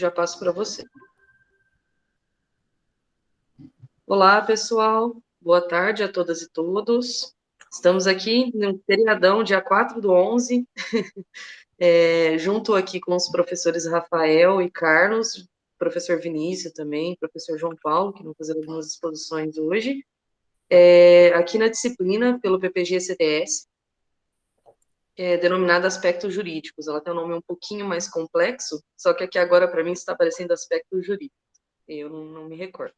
Já passo para você. Olá, pessoal. Boa tarde a todas e todos. Estamos aqui no feriadão, dia 4/11, junto aqui com os professores Rafael e Carlos, professor Vinícius também, professor João Paulo, que vão fazer algumas exposições hoje, aqui na disciplina pelo PPG-CTS, denominada Aspectos Jurídicos. Ela tem um nome um pouquinho mais complexo, só que aqui agora para mim está aparecendo Aspectos Jurídicos. Eu não me recordo.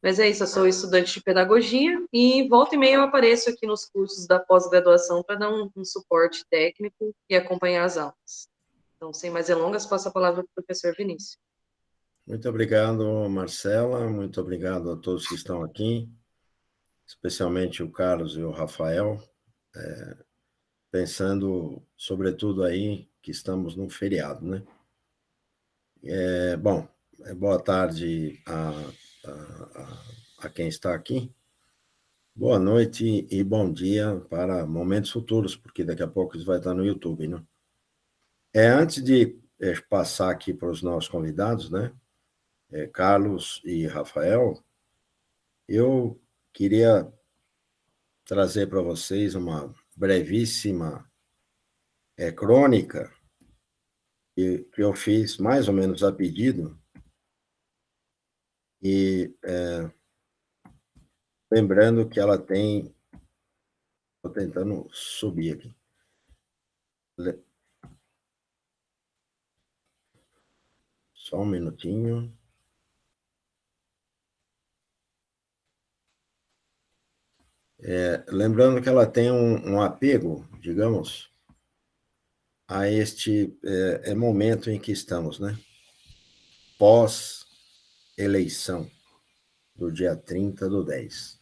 Mas é isso, eu sou estudante de pedagogia e volta e meia eu apareço aqui nos cursos da pós-graduação para dar um suporte técnico e acompanhar as aulas. Então, sem mais delongas, passo a palavra para o professor Vinícius. Muito obrigado, Marcela. Muito obrigado a todos que estão aqui, especialmente o Carlos e o Rafael, pensando, sobretudo, aí que estamos num feriado, né? Bom, boa tarde a quem está aqui. Boa noite e bom dia para momentos futuros, porque daqui a pouco isso vai estar no YouTube, né? Antes de passar aqui para os nossos convidados, né? Carlos e Rafael, eu queria trazer para vocês uma brevíssima crônica que eu fiz mais ou menos a pedido e lembrando que ela tem... Estou tentando subir aqui. Só um minutinho. Lembrando que ela tem um apego, digamos, a este momento em que estamos, né? Pós-eleição do dia 30/10.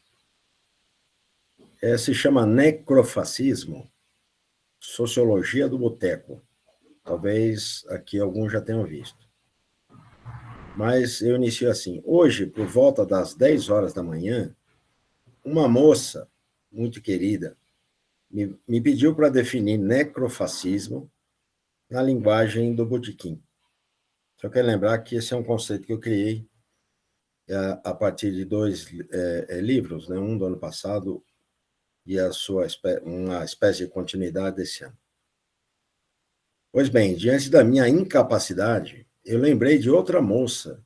Se chama Necrofascismo, Sociologia do Boteco. Talvez aqui alguns já tenham visto. Mas eu inicio assim. Hoje, por volta das 10 horas da manhã, uma moça muito querida me pediu para definir necrofascismo na linguagem do botequim. Só quero lembrar que esse é um conceito que eu criei a partir de dois livros, né? Um do ano passado e uma espécie de continuidade desse ano. Pois bem, diante da minha incapacidade, eu lembrei de outra moça,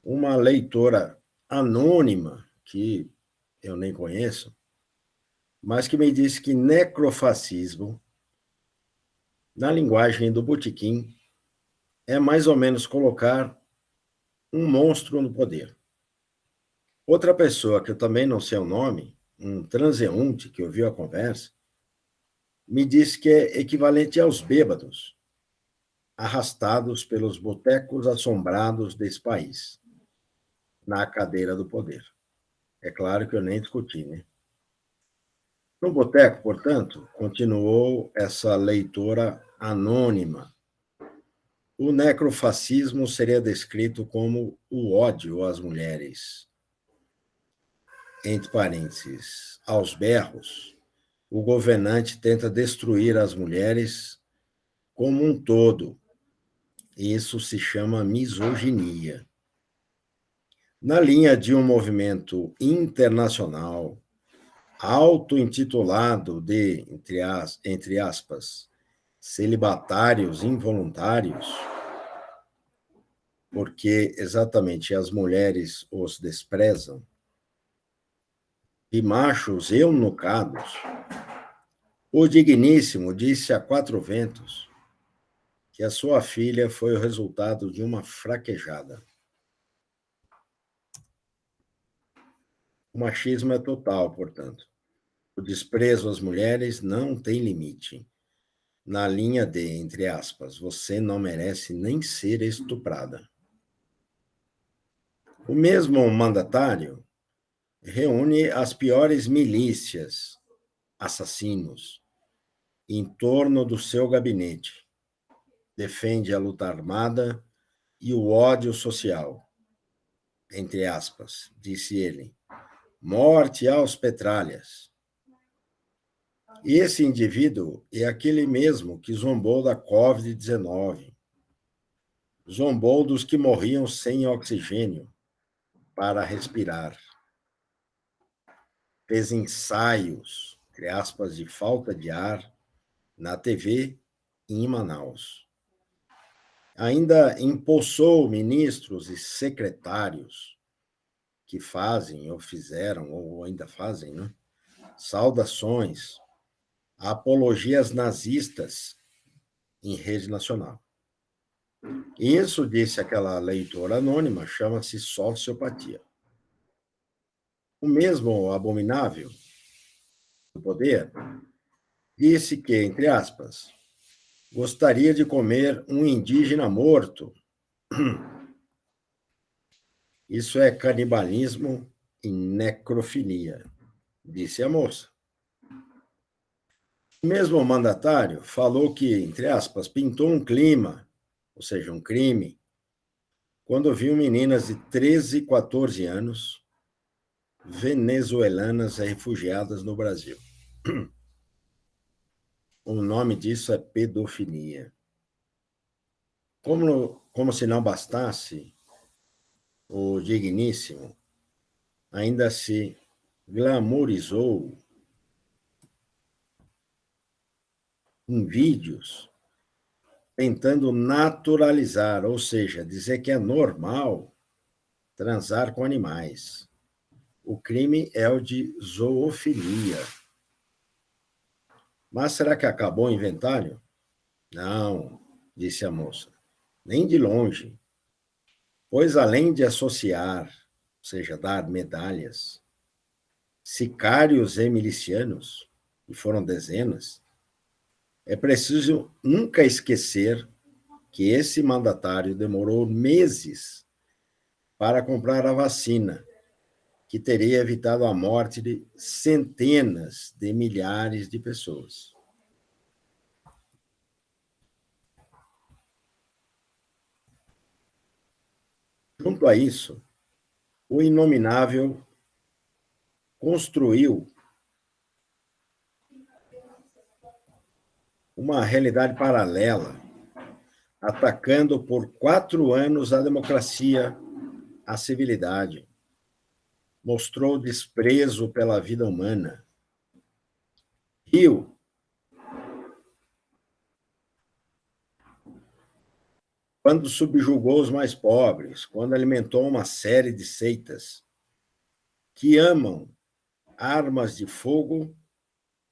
uma leitora anônima, que eu nem conheço, mas que me disse que necrofascismo, na linguagem do botequim, é mais ou menos colocar um monstro no poder. Outra pessoa, que eu também não sei o nome, um transeunte que ouviu a conversa, me disse que é equivalente aos bêbados, arrastados pelos botecos assombrados desse país, na cadeira do poder. É claro que eu nem discuti, né? No boteco, portanto, continuou essa leitora anônima. O necrofascismo seria descrito como o ódio às mulheres. Entre parênteses, aos berros, o governante tenta destruir as mulheres como um todo. Isso se chama misoginia. Na linha de um movimento internacional auto-intitulado de, entre aspas, celibatários involuntários, porque exatamente as mulheres os desprezam, e machos eunucados, o digníssimo disse a Quatro Ventos que a sua filha foi o resultado de uma fraquejada. O machismo é total, portanto. O desprezo às mulheres não tem limite. Na linha de, entre aspas, você não merece nem ser estuprada. O mesmo mandatário reúne as piores milícias, assassinos, em torno do seu gabinete. Defende a luta armada e o ódio social. Entre aspas, disse ele. Morte aos petralhas. E esse indivíduo é aquele mesmo que zombou da Covid-19, zombou dos que morriam sem oxigênio para respirar. Fez ensaios, entre aspas, de falta de ar na TV em Manaus. Ainda empossou ministros e secretários que fazem, ou fizeram, ou ainda fazem, né? Saudações, apologias nazistas em rede nacional. Isso, disse aquela leitora anônima, chama-se sociopatia. O mesmo abominável do poder disse que, entre aspas, gostaria de comer um indígena morto. Isso é canibalismo e necrofilia, disse a moça. O mesmo mandatário falou que, entre aspas, pintou um clima, ou seja, um crime, quando viu meninas de 13 e 14 anos venezuelanas refugiadas no Brasil. O nome disso é pedofilia. Como se não bastasse, o digníssimo ainda se glamourizou em vídeos, tentando naturalizar, ou seja, dizer que é normal transar com animais. O crime é o de zoofilia. Mas será que acabou o inventário? Não, disse a moça, nem de longe. Pois além de associar, ou seja, dar medalhas, sicários e milicianos, e foram dezenas, é preciso nunca esquecer que esse mandatário demorou meses para comprar a vacina, que teria evitado a morte de centenas de milhares de pessoas. Junto a isso, o inominável construiu uma realidade paralela, atacando por 4 anos a democracia, a civilidade. Mostrou desprezo pela vida humana. Riu quando subjugou os mais pobres, quando alimentou uma série de seitas que amam armas de fogo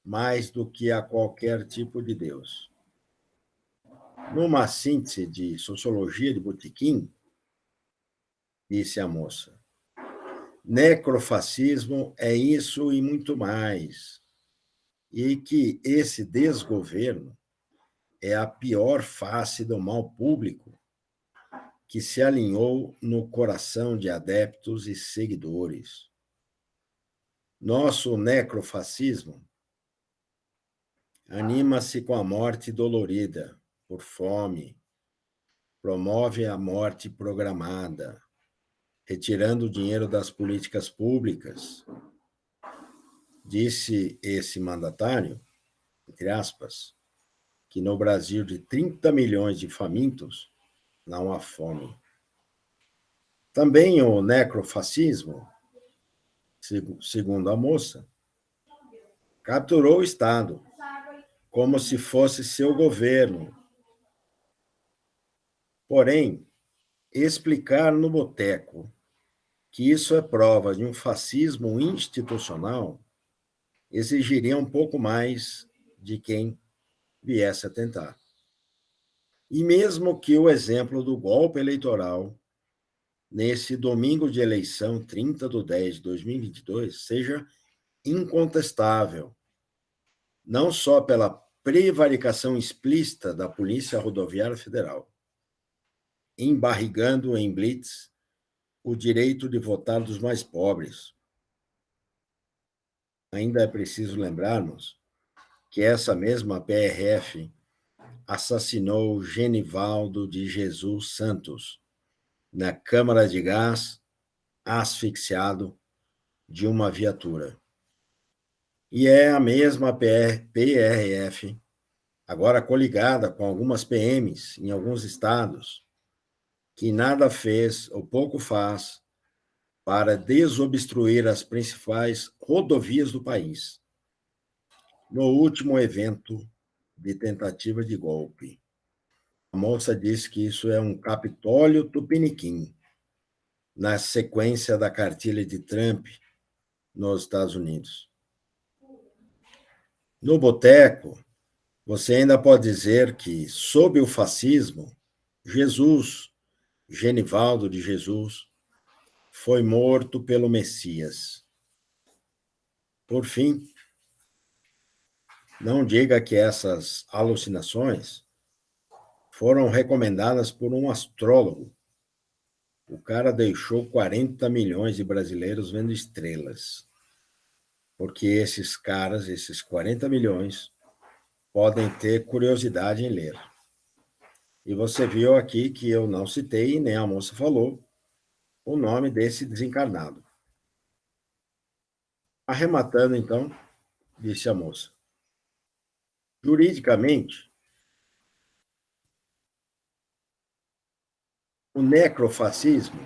mais do que a qualquer tipo de Deus. Numa síntese de sociologia de botequim, disse a moça, necrofascismo é isso e muito mais. E que esse desgoverno é a pior face do mal público que se alinhou no coração de adeptos e seguidores. Nosso necrofascismo anima-se com a morte dolorida, por fome, promove a morte programada, retirando o dinheiro das políticas públicas. Disse esse mandatário, entre aspas, que no Brasil de 30 milhões de famintos, não há fome. Também o necrofascismo, segundo a moça, capturou o Estado, como se fosse seu governo. Porém, explicar no boteco que isso é prova de um fascismo institucional exigiria um pouco mais de quem viesse a tentar. E mesmo que o exemplo do golpe eleitoral nesse domingo de eleição, 30/10/2022, seja incontestável, não só pela prevaricação explícita da Polícia Rodoviária Federal, embarrigando em blitz o direito de votar dos mais pobres. Ainda é preciso lembrarmos que essa mesma PRF assassinou Genivaldo de Jesus Santos na câmara de gás, asfixiado de uma viatura. E é a mesma PRF, agora coligada com algumas PMs em alguns estados, que nada fez ou pouco faz para desobstruir as principais rodovias do país, no último evento de tentativa de golpe. A moça disse que isso é um Capitólio Tupiniquim, na sequência da cartilha de Trump nos Estados Unidos. No boteco, você ainda pode dizer que, sob o fascismo, Jesus, Genivaldo de Jesus, foi morto pelo Messias. Por fim, não diga que essas alucinações foram recomendadas por um astrólogo. O cara deixou 40 milhões de brasileiros vendo estrelas. Porque esses caras, esses 40 milhões, podem ter curiosidade em ler. E você viu aqui que eu não citei, nem a moça falou, o nome desse desencarnado. Arrematando, então, disse a moça. Juridicamente, o necrofascismo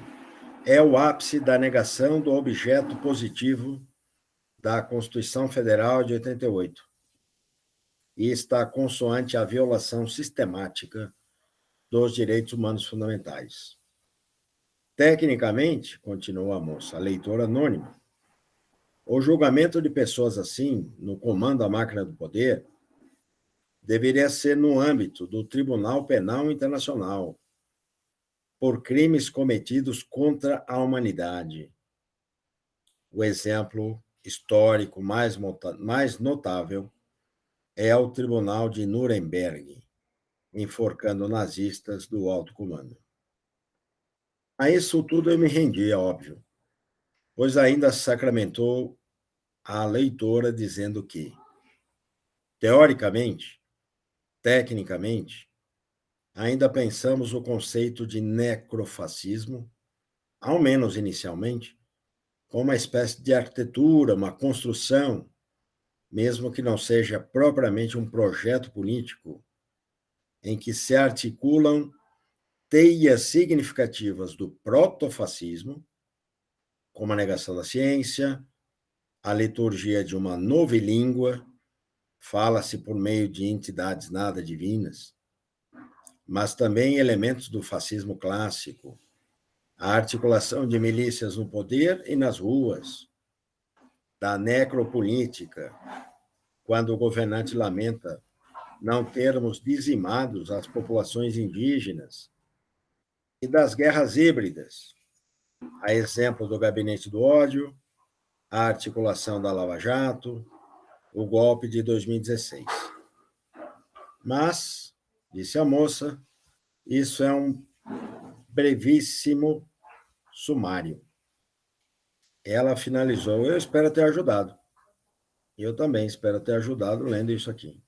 é o ápice da negação do objeto positivo da Constituição Federal de 88 e está consoante a violação sistemática dos direitos humanos fundamentais. Tecnicamente, continua a moça, a leitora anônima, o julgamento de pessoas assim, no comando da máquina do poder, deveria ser no âmbito do Tribunal Penal Internacional, por crimes cometidos contra a humanidade. O exemplo histórico mais notável é o Tribunal de Nuremberg, enforcando nazistas do alto comando. A isso tudo eu me rendi, é óbvio, pois ainda sacramentou a leitora dizendo que, teoricamente, tecnicamente, ainda pensamos o conceito de necrofascismo, ao menos inicialmente, como uma espécie de arquitetura, uma construção, mesmo que não seja propriamente um projeto político, em que se articulam teias significativas do protofascismo, como a negação da ciência, a liturgia de uma novilíngua, fala-se por meio de entidades nada divinas, mas também elementos do fascismo clássico, a articulação de milícias no poder e nas ruas, da necropolítica, quando o governante lamenta não termos dizimados as populações indígenas, e das guerras híbridas, a exemplo do Gabinete do Ódio, a articulação da Lava Jato, o golpe de 2016. Mas, disse a moça, isso é um brevíssimo sumário. Ela finalizou, eu espero ter ajudado. Eu também espero ter ajudado lendo isso aqui.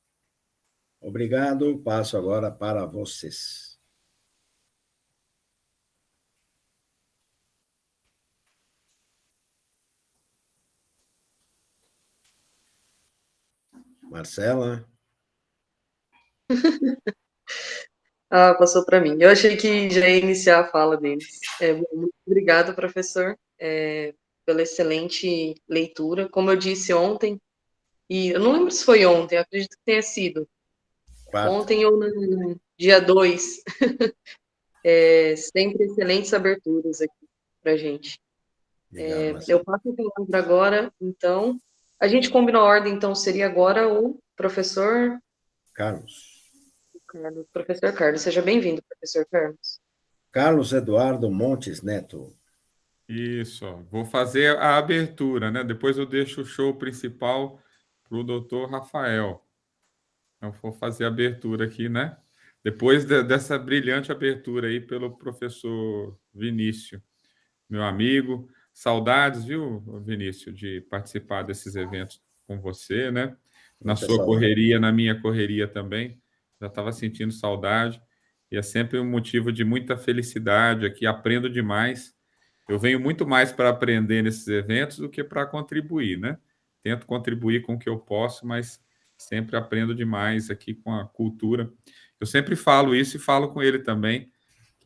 Obrigado, passo agora para vocês. Marcela? Passou para mim. Eu achei que já ia iniciar a fala deles. Muito obrigado, professor, pela excelente leitura. Como eu disse ontem, e eu não lembro se foi ontem, acredito que tenha sido. Quarta. Ontem ou no dia 2. Sempre excelentes aberturas aqui para gente. Eu passo a palavra agora, então. A gente combinou a ordem, então seria agora o professor Carlos. Professor Carlos, seja bem-vindo, professor Carlos. Carlos Eduardo Montes Neto. Isso, ó. Vou fazer a abertura, né? Depois eu deixo o show principal para o doutor Rafael. Eu vou fazer a abertura aqui, né? Depois dessa brilhante abertura aí pelo professor Vinícius, meu amigo. Saudades, viu, Vinícius, de participar desses eventos com você, né? Na sua correria, na minha correria também. Já estava sentindo saudade. E é sempre um motivo de muita felicidade aqui. Aprendo demais. Eu venho muito mais para aprender nesses eventos do que para contribuir, né? Tento contribuir com o que eu posso, mas sempre aprendo demais aqui com a cultura. Eu sempre falo isso e falo com ele também,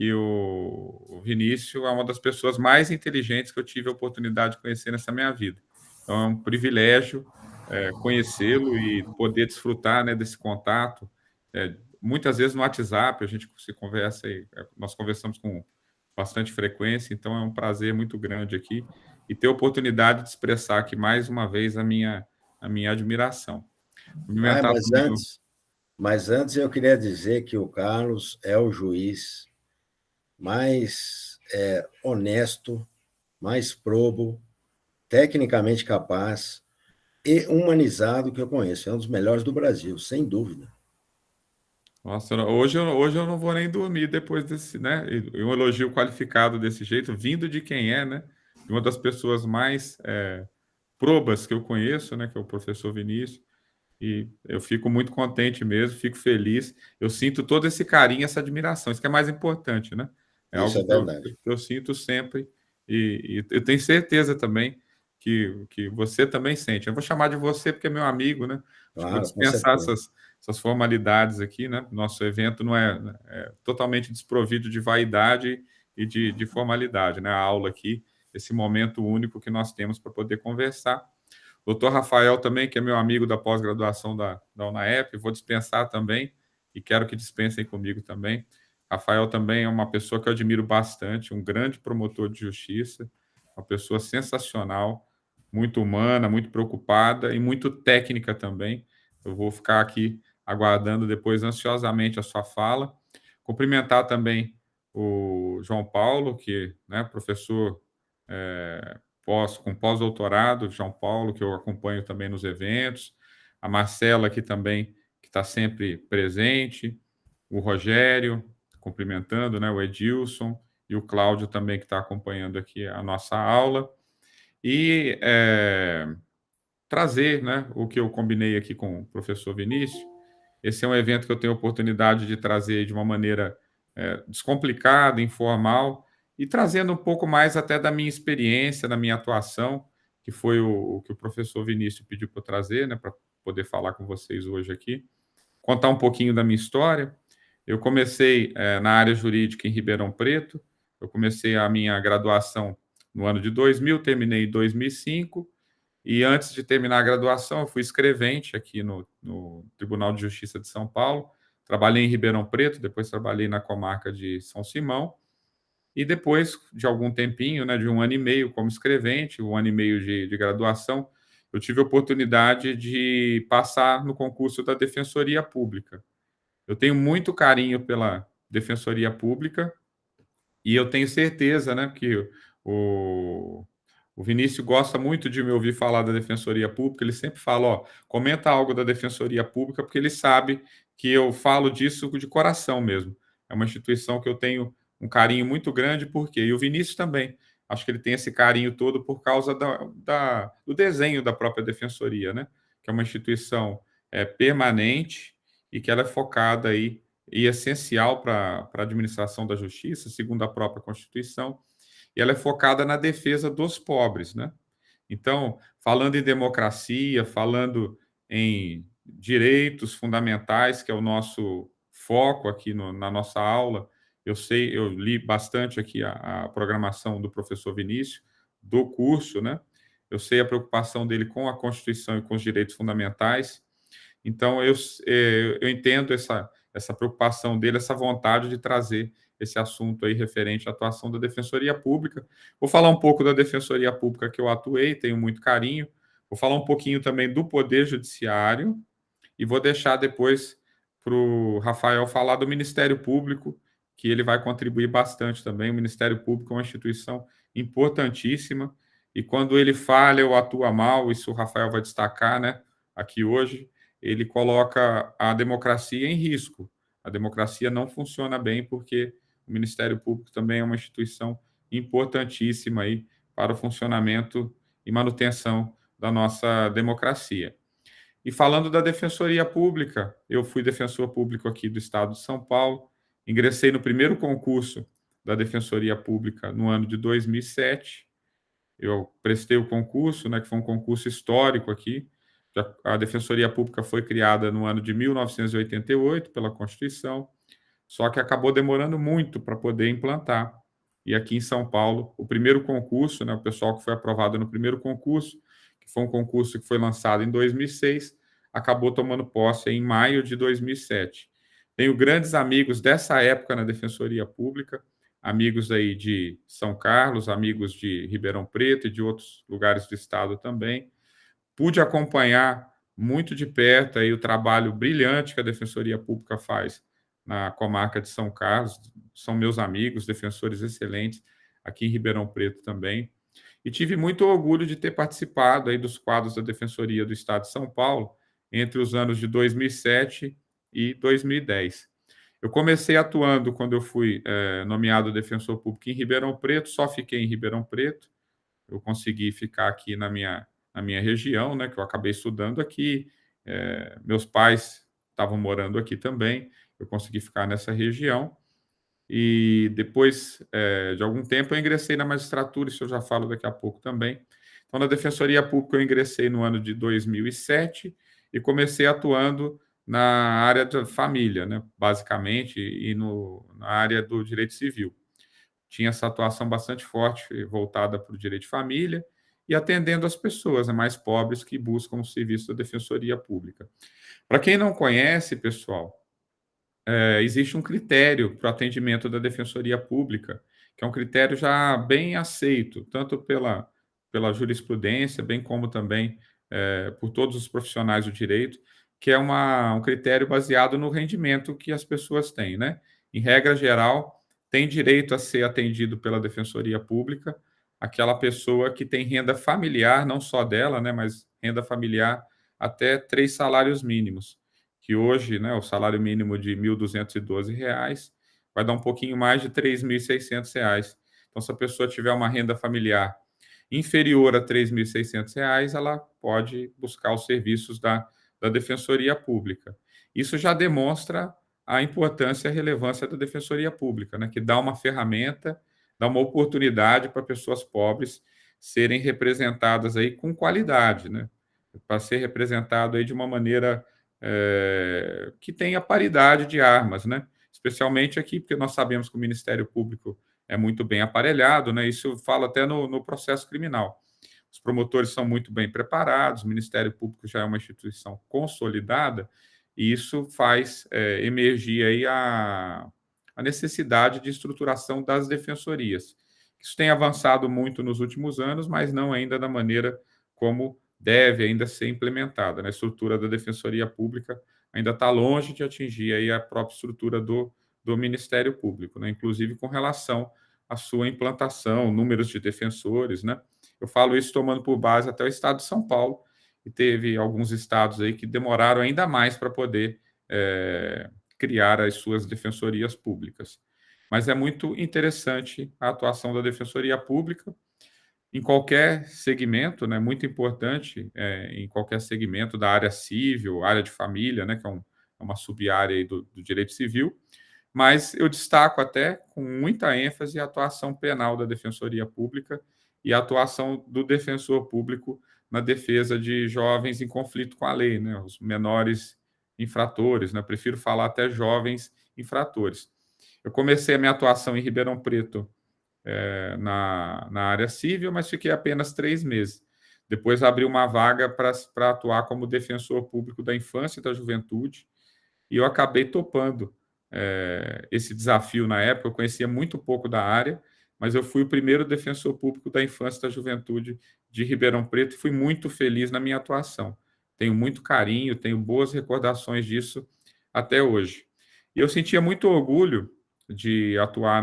que o Vinícius é uma das pessoas mais inteligentes que eu tive a oportunidade de conhecer nessa minha vida. Então, é um privilégio conhecê-lo e poder desfrutar, né, desse contato. Muitas vezes no WhatsApp a gente se conversa, nós conversamos com bastante frequência, então é um prazer muito grande aqui e ter a oportunidade de expressar aqui mais uma vez a minha admiração. Cumprimentar também mas antes eu queria dizer que o Carlos é o juiz mais honesto, mais probo, tecnicamente capaz e humanizado que eu conheço. É um dos melhores do Brasil, sem dúvida. Nossa, hoje eu não vou nem dormir depois desse, né? E um elogio qualificado desse jeito, vindo de quem é, né? De uma das pessoas mais probas que eu conheço, né? Que é o professor Vinícius. E eu fico muito contente mesmo, fico feliz. Eu sinto todo esse carinho, essa admiração. Isso que é mais importante, né? É Isso algo é verdade. que eu sinto sempre. E eu tenho certeza também que você também sente. Eu vou chamar de você porque é meu amigo, né? Acho que vou Claro, com dispensar certeza. essas formalidades aqui, né? Nosso evento não é totalmente desprovido de vaidade e de formalidade, né? A aula aqui, esse momento único que nós temos para poder conversar. Doutor Rafael também, que é meu amigo da pós-graduação da UNAEP, vou dispensar também, e quero que dispensem comigo também. Rafael também é uma pessoa que eu admiro bastante, um grande promotor de justiça, uma pessoa sensacional, muito humana, muito preocupada e muito técnica também. Eu vou ficar aqui aguardando depois ansiosamente a sua fala. Cumprimentar também o João Paulo, que é professor com pós-doutorado, João Paulo, que eu acompanho também nos eventos, a Marcela aqui também, que está sempre presente, o Rogério, cumprimentando, né, o Edilson, e o Cláudio também, que está acompanhando aqui a nossa aula, e trazer, né, o que eu combinei aqui com o professor Vinícius. Esse é um evento que eu tenho a oportunidade de trazer de uma maneira descomplicada, informal, e trazendo um pouco mais até da minha experiência, da minha atuação, que foi o que o professor Vinícius pediu para eu trazer, né, para poder falar com vocês hoje aqui. Contar um pouquinho da minha história. Eu comecei na área jurídica em Ribeirão Preto, eu comecei a minha graduação no ano de 2000, terminei em 2005, e antes de terminar a graduação, eu fui escrevente aqui no Tribunal de Justiça de São Paulo. Trabalhei em Ribeirão Preto, depois trabalhei na comarca de São Simão. E depois de algum tempinho, né, de 1 ano e meio como escrevente, 1 ano e meio de graduação, eu tive a oportunidade de passar no concurso da Defensoria Pública. Eu tenho muito carinho pela Defensoria Pública e eu tenho certeza, né, que o Vinícius gosta muito de me ouvir falar da Defensoria Pública. Ele sempre fala, comenta algo da Defensoria Pública, porque ele sabe que eu falo disso de coração mesmo. É uma instituição que eu tenho um carinho muito grande, porque e o Vinícius também. Acho que ele tem esse carinho todo por causa do desenho da própria Defensoria, né? Que é uma instituição permanente e que ela é focada aí e essencial para a administração da justiça, segundo a própria Constituição, e ela é focada na defesa dos pobres, né? Então, falando em democracia, falando em direitos fundamentais, que é o nosso foco aqui na nossa aula, eu li bastante aqui a programação do professor Vinícius, do curso, né? Eu sei a preocupação dele com a Constituição e com os direitos fundamentais. Então, eu entendo essa preocupação dele, essa vontade de trazer esse assunto aí referente à atuação da Defensoria Pública. Vou falar um pouco da Defensoria Pública que eu atuei, tenho muito carinho. Vou falar um pouquinho também do Poder Judiciário e vou deixar depois para o Rafael falar do Ministério Público, que ele vai contribuir bastante também. O Ministério Público é uma instituição importantíssima e quando ele falha ou atua mal, isso o Rafael vai destacar, né, aqui hoje, ele coloca a democracia em risco. A democracia não funciona bem porque o Ministério Público também é uma instituição importantíssima aí para o funcionamento e manutenção da nossa democracia. E falando da Defensoria Pública, eu fui defensor público aqui do Estado de São Paulo, ingressei no primeiro concurso da Defensoria Pública no ano de 2007. Eu prestei o concurso, né, que foi um concurso histórico aqui. A Defensoria Pública foi criada no ano de 1988 pela Constituição. só que acabou demorando muito para poder implantar. E aqui em São Paulo, o primeiro concurso, né, o pessoal que foi aprovado no primeiro concurso, que foi um concurso que foi lançado em 2006, acabou tomando posse em maio de 2007. Tenho grandes amigos dessa época na Defensoria Pública, amigos aí de São Carlos, amigos de Ribeirão Preto e de outros lugares do estado também. Pude acompanhar muito de perto aí o trabalho brilhante que a Defensoria Pública faz na comarca de São Carlos. São meus amigos, defensores excelentes, aqui em Ribeirão Preto também. E tive muito orgulho de ter participado aí dos quadros da Defensoria do Estado de São Paulo entre os anos de 2007 e 2010. Eu comecei atuando quando eu fui nomeado defensor público em Ribeirão Preto, só fiquei em Ribeirão Preto. Eu consegui ficar aqui na minha região, né, que eu acabei estudando aqui. Meus pais estavam morando aqui também, eu consegui ficar nessa região. E depois de algum tempo eu ingressei na magistratura, isso eu já falo daqui a pouco também. Então, na Defensoria Pública eu ingressei no ano de 2007 e comecei atuando na área da família, né, basicamente, e na área do direito civil. Tinha essa atuação bastante forte voltada para o direito de família e atendendo as pessoas, né, mais pobres que buscam o serviço da Defensoria Pública. Para quem não conhece, pessoal, existe um critério para o atendimento da Defensoria Pública, que é um critério já bem aceito, tanto pela jurisprudência, bem como também por todos os profissionais do direito, que é um critério baseado no rendimento que as pessoas têm, né? Em regra geral, tem direito a ser atendido pela Defensoria Pública aquela pessoa que tem renda familiar, não só dela, né, mas renda familiar até 3 salários mínimos, que hoje, né, o salário mínimo de R$ 1.212 vai dar um pouquinho mais de R$ 3.600. Então, se a pessoa tiver uma renda familiar inferior a R$ 3.600, ela pode buscar os serviços da Defensoria Pública. Isso já demonstra a importância e a relevância da Defensoria Pública, né, que dá uma ferramenta, dá uma oportunidade para pessoas pobres serem representadas aí com qualidade, né, para ser representado aí de uma maneira que tenha paridade de armas, né? Especialmente aqui, porque nós sabemos que o Ministério Público é muito bem aparelhado, né? Isso fala até no processo criminal. Os promotores são muito bem preparados, o Ministério Público já é uma instituição consolidada, e isso faz emergir aí a necessidade de estruturação das defensorias. Isso tem avançado muito nos últimos anos, mas não ainda da maneira como deve ainda ser implementada. Né? A estrutura da Defensoria Pública ainda está longe de atingir aí a própria estrutura do Ministério Público, né? Inclusive com relação à sua implantação, números de defensores. Né? Eu falo isso tomando por base até o estado de São Paulo, e teve alguns estados aí que demoraram ainda mais para poder criar as suas defensorias públicas. Mas é muito interessante a atuação da Defensoria Pública, em qualquer segmento, né, muito importante, em qualquer segmento da área civil, área de família, né, que é uma sub-área aí do direito civil, mas eu destaco até com muita ênfase a atuação penal da Defensoria Pública e a atuação do defensor público na defesa de jovens em conflito com a lei, né, os menores infratores, né, prefiro falar até jovens infratores. Eu comecei a minha atuação em Ribeirão Preto na área civil, mas fiquei apenas 3 meses. Depois abri uma vaga para atuar como defensor público da infância e da juventude, e eu acabei topando esse desafio na época. Eu conhecia muito pouco da área, mas eu fui o primeiro defensor público da infância e da juventude de Ribeirão Preto e fui muito feliz na minha atuação. Tenho muito carinho, tenho boas recordações disso até hoje. E eu sentia muito orgulho de atuar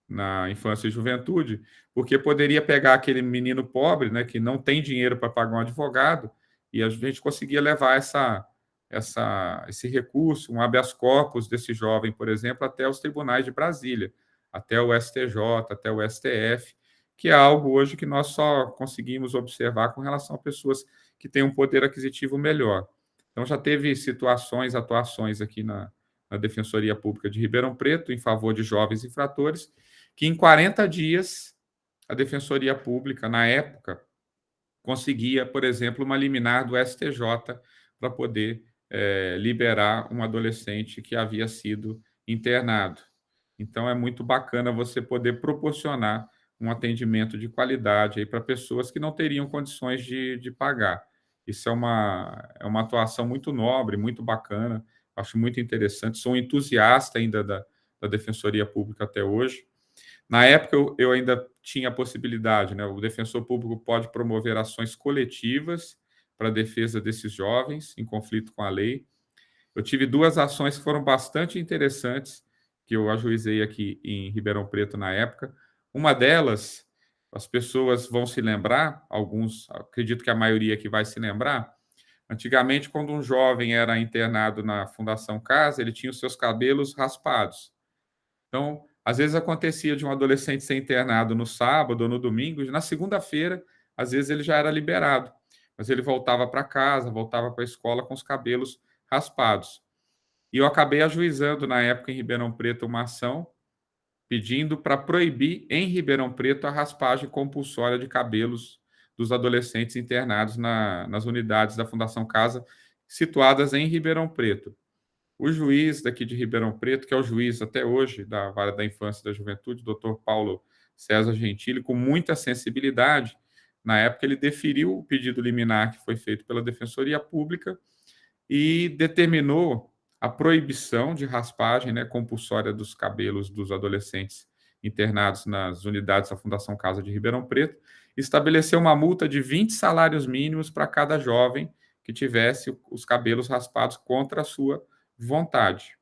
na infância e juventude, porque poderia pegar aquele menino pobre, né, que não tem dinheiro para pagar um advogado, e a gente conseguia levar esse recurso, um habeas corpus desse jovem, por exemplo, até os tribunais de Brasília, até o STJ, até o STF, que é algo hoje que nós só conseguimos observar com relação a pessoas que têm um poder aquisitivo melhor. Então, já teve atuações aqui na Defensoria Pública de Ribeirão Preto em favor de jovens infratores, que em 40 dias a Defensoria Pública, na época, conseguia, por exemplo, uma liminar do STJ para poder liberar um adolescente que havia sido internado. Então, é muito bacana você poder proporcionar um atendimento de qualidade para pessoas que não teriam condições de pagar. Isso é uma atuação muito nobre, muito bacana, acho muito interessante. Sou um entusiasta ainda da Defensoria Pública até hoje. Na época, eu ainda tinha a possibilidade, né? O defensor público pode promover ações coletivas para a defesa desses jovens em conflito com a lei. Eu tive 2 ações que foram bastante interessantes, que eu ajuizei aqui em Ribeirão Preto na época. Uma delas, as pessoas vão se lembrar, alguns, acredito que a maioria aqui vai se lembrar. Antigamente, quando um jovem era internado na Fundação Casa, ele tinha os seus cabelos raspados. Então, às vezes acontecia de um adolescente ser internado no sábado ou no domingo, e na segunda-feira, às vezes ele já era liberado, mas ele voltava para casa, voltava para a escola com os cabelos raspados. E eu acabei ajuizando, na época, em Ribeirão Preto, uma ação pedindo para proibir em Ribeirão Preto a raspagem compulsória de cabelos dos adolescentes internados nas unidades da Fundação Casa, situadas em Ribeirão Preto. O juiz daqui de Ribeirão Preto, que é o juiz até hoje da Vara da Infância e da Juventude, doutor Paulo César Gentili, com muita sensibilidade, na época ele deferiu o pedido liminar que foi feito pela Defensoria Pública e determinou a proibição de raspagem, né, compulsória dos cabelos dos adolescentes internados nas unidades da Fundação Casa de Ribeirão Preto, e estabeleceu uma multa de 20 salários mínimos para cada jovem que tivesse os cabelos raspados contra a sua vontade.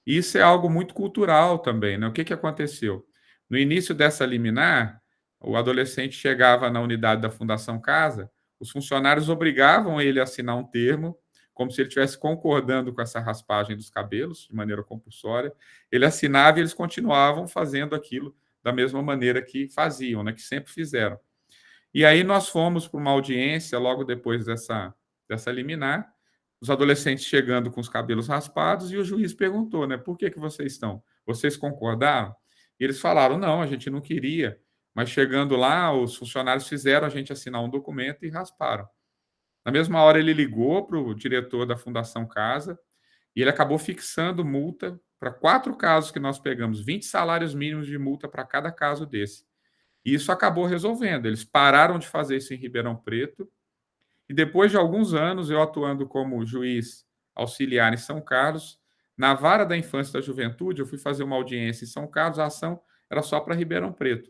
Isso é algo muito cultural também, né? O que aconteceu? No início dessa liminar, o adolescente chegava na unidade da Fundação Casa, os funcionários obrigavam ele a assinar um termo, como se ele estivesse concordando com essa raspagem dos cabelos, de maneira compulsória. Ele assinava e eles continuavam fazendo aquilo da mesma maneira que faziam, né? Que sempre fizeram. E aí nós fomos para uma audiência logo depois dessa liminar, os adolescentes chegando com os cabelos raspados, e o juiz perguntou, né, por que vocês estão? Vocês concordaram? E eles falaram, não, a gente não queria, mas chegando lá, os funcionários fizeram a gente assinar um documento e rasparam. Na mesma hora, ele ligou para o diretor da Fundação Casa e ele acabou fixando multa para 4 casos que nós pegamos, 20 salários mínimos de multa para cada caso desse. E isso acabou resolvendo. Eles pararam de fazer isso em Ribeirão Preto. E depois de alguns anos, eu atuando como juiz auxiliar em São Carlos, na Vara da Infância e da Juventude, eu fui fazer uma audiência em São Carlos, a ação era só para Ribeirão Preto.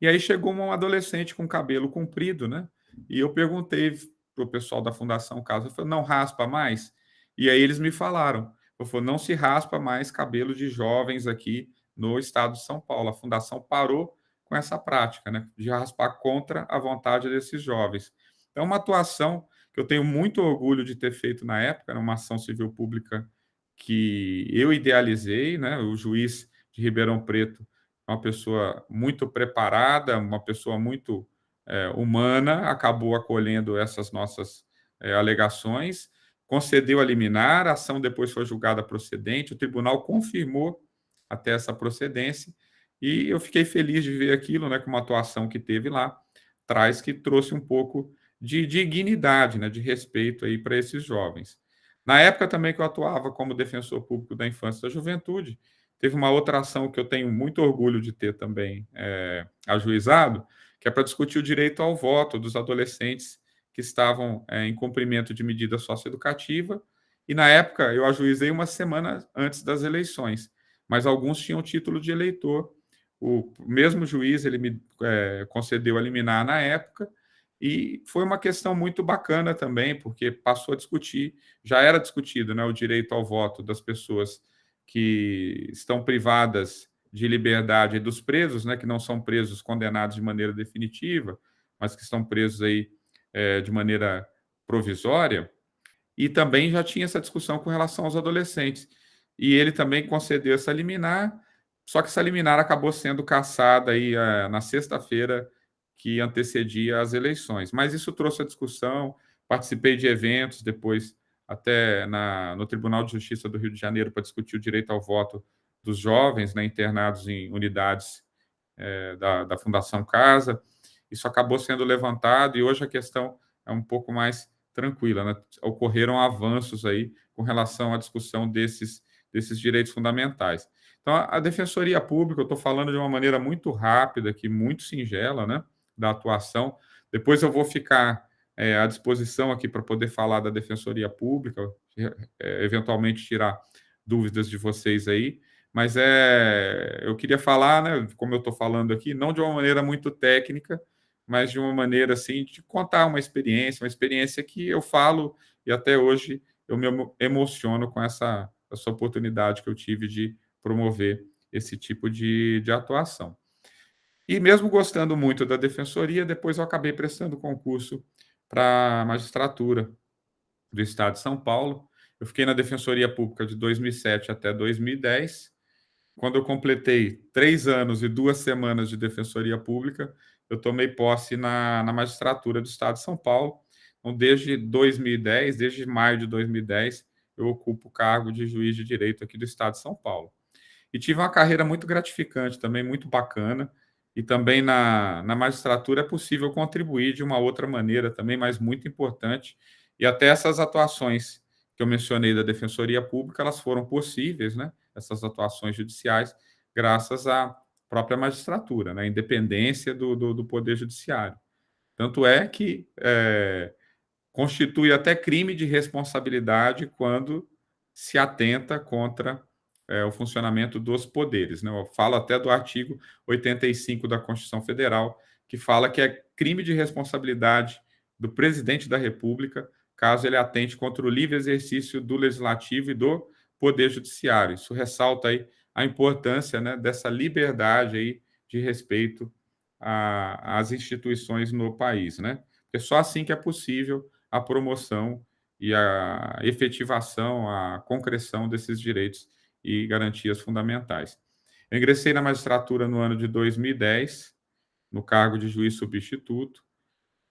E aí chegou um adolescente com cabelo comprido, né? E eu perguntei para o pessoal da Fundação Casa, eu falei, não raspa mais? E aí eles me falaram, eu falei, não se raspa mais cabelo de jovens aqui no estado de São Paulo. A Fundação parou com essa prática, né? De raspar contra a vontade desses jovens. Então, uma atuação que eu tenho muito orgulho de ter feito na época, era uma ação civil pública que eu idealizei, né? O juiz de Ribeirão Preto, uma pessoa muito preparada, uma pessoa muito humana, acabou acolhendo essas nossas alegações, concedeu a liminar, a ação depois foi julgada procedente, o tribunal confirmou até essa procedência, e eu fiquei feliz de ver aquilo, né, com uma atuação que teve lá, que trouxe um pouco de dignidade, né, de respeito aí para esses jovens. Na época também que eu atuava como defensor público da infância e da juventude, teve uma outra ação que eu tenho muito orgulho de ter também ajuizado, que é para discutir o direito ao voto dos adolescentes que estavam em cumprimento de medida socioeducativa, e na época eu ajuizei uma semana antes das eleições, mas alguns tinham título de eleitor. O mesmo juiz, ele me concedeu a liminar na época, e foi uma questão muito bacana também, porque passou a discutir, já era discutido, né, o direito ao voto das pessoas que estão privadas de liberdade, e dos presos, né, que não são presos condenados de maneira definitiva, mas que estão presos aí de maneira provisória, e também já tinha essa discussão com relação aos adolescentes. E ele também concedeu essa liminar, só que essa liminar acabou sendo cassada aí na sexta-feira que antecedia as eleições. Mas isso trouxe a discussão, participei de eventos depois até no Tribunal de Justiça do Rio de Janeiro para discutir o direito ao voto dos jovens, né, internados em unidades da Fundação Casa. Isso acabou sendo levantado e hoje a questão é um pouco mais tranquila, né? Ocorreram avanços aí com relação à discussão desses desses direitos fundamentais. Então, a Defensoria Pública, eu estou falando de uma maneira muito rápida aqui, muito singela, né, da atuação. Depois eu vou ficar à disposição aqui para poder falar da Defensoria Pública, eventualmente tirar dúvidas de vocês aí, mas eu queria falar, né, como eu estou falando aqui, não de uma maneira muito técnica, mas de uma maneira, assim, de contar uma experiência que eu falo e até hoje eu me emociono com essa oportunidade que eu tive de promover esse tipo de atuação. E mesmo gostando muito da Defensoria, depois eu acabei prestando concurso para a magistratura do Estado de São Paulo. Eu fiquei na Defensoria Pública de 2007 até 2010. Quando eu completei 3 anos e 2 semanas de Defensoria Pública, eu tomei posse na magistratura do Estado de São Paulo. Então, desde 2010, desde maio de 2010, eu ocupo o cargo de juiz de direito aqui do Estado de São Paulo. E tive uma carreira muito gratificante também, muito bacana. E também na magistratura é possível contribuir de uma outra maneira também, mas muito importante. E até essas atuações que eu mencionei da Defensoria Pública, elas foram possíveis, né? Essas atuações judiciais, graças à própria magistratura, né? A independência do Poder Judiciário. Tanto é que constitui até crime de responsabilidade quando se atenta contra o funcionamento dos poderes, né? Eu falo até do artigo 85 da Constituição Federal, que fala que é crime de responsabilidade do presidente da República, caso ele atente contra o livre exercício do Legislativo e do Poder Judiciário. Isso ressalta aí a importância, né, dessa liberdade aí de respeito às instituições no país, né? Porque só assim que é possível a promoção e a efetivação, a concreção desses direitos e garantias fundamentais. Eu ingressei na magistratura no ano de 2010, no cargo de juiz substituto,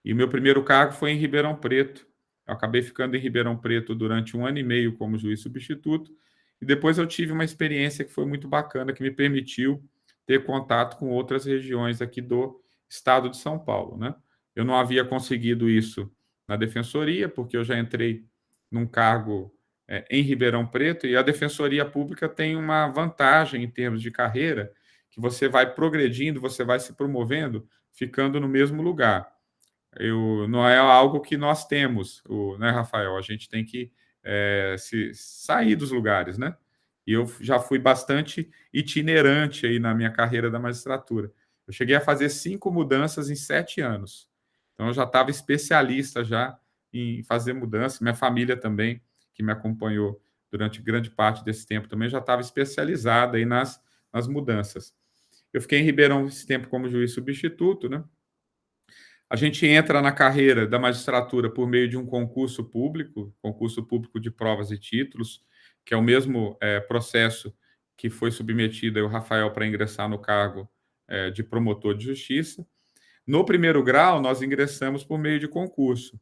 e meu primeiro cargo foi em Ribeirão Preto. Eu acabei ficando em Ribeirão Preto durante 1 ano e meio como juiz substituto, e depois eu tive uma experiência que foi muito bacana, que me permitiu ter contato com outras regiões aqui do estado de São Paulo, né? Eu não havia conseguido isso na Defensoria, porque eu já entrei num cargo em Ribeirão Preto, e a Defensoria Pública tem uma vantagem em termos de carreira, que você vai progredindo, você vai se promovendo, ficando no mesmo lugar. Não é algo que nós temos, né, Rafael? A gente tem que sair dos lugares, né? E eu já fui bastante itinerante aí na minha carreira da magistratura. Eu cheguei a fazer 5 mudanças em 7 anos. Então, eu já estava especialista já em fazer mudanças. Minha família também, que me acompanhou durante grande parte desse tempo, também já estava especializada aí nas mudanças. Eu fiquei em Ribeirão esse tempo como juiz substituto, né? A gente entra na carreira da magistratura por meio de um concurso público de provas e títulos, que é o mesmo processo que foi submetido ao Rafael para ingressar no cargo de promotor de justiça. No primeiro grau, nós ingressamos por meio de concurso.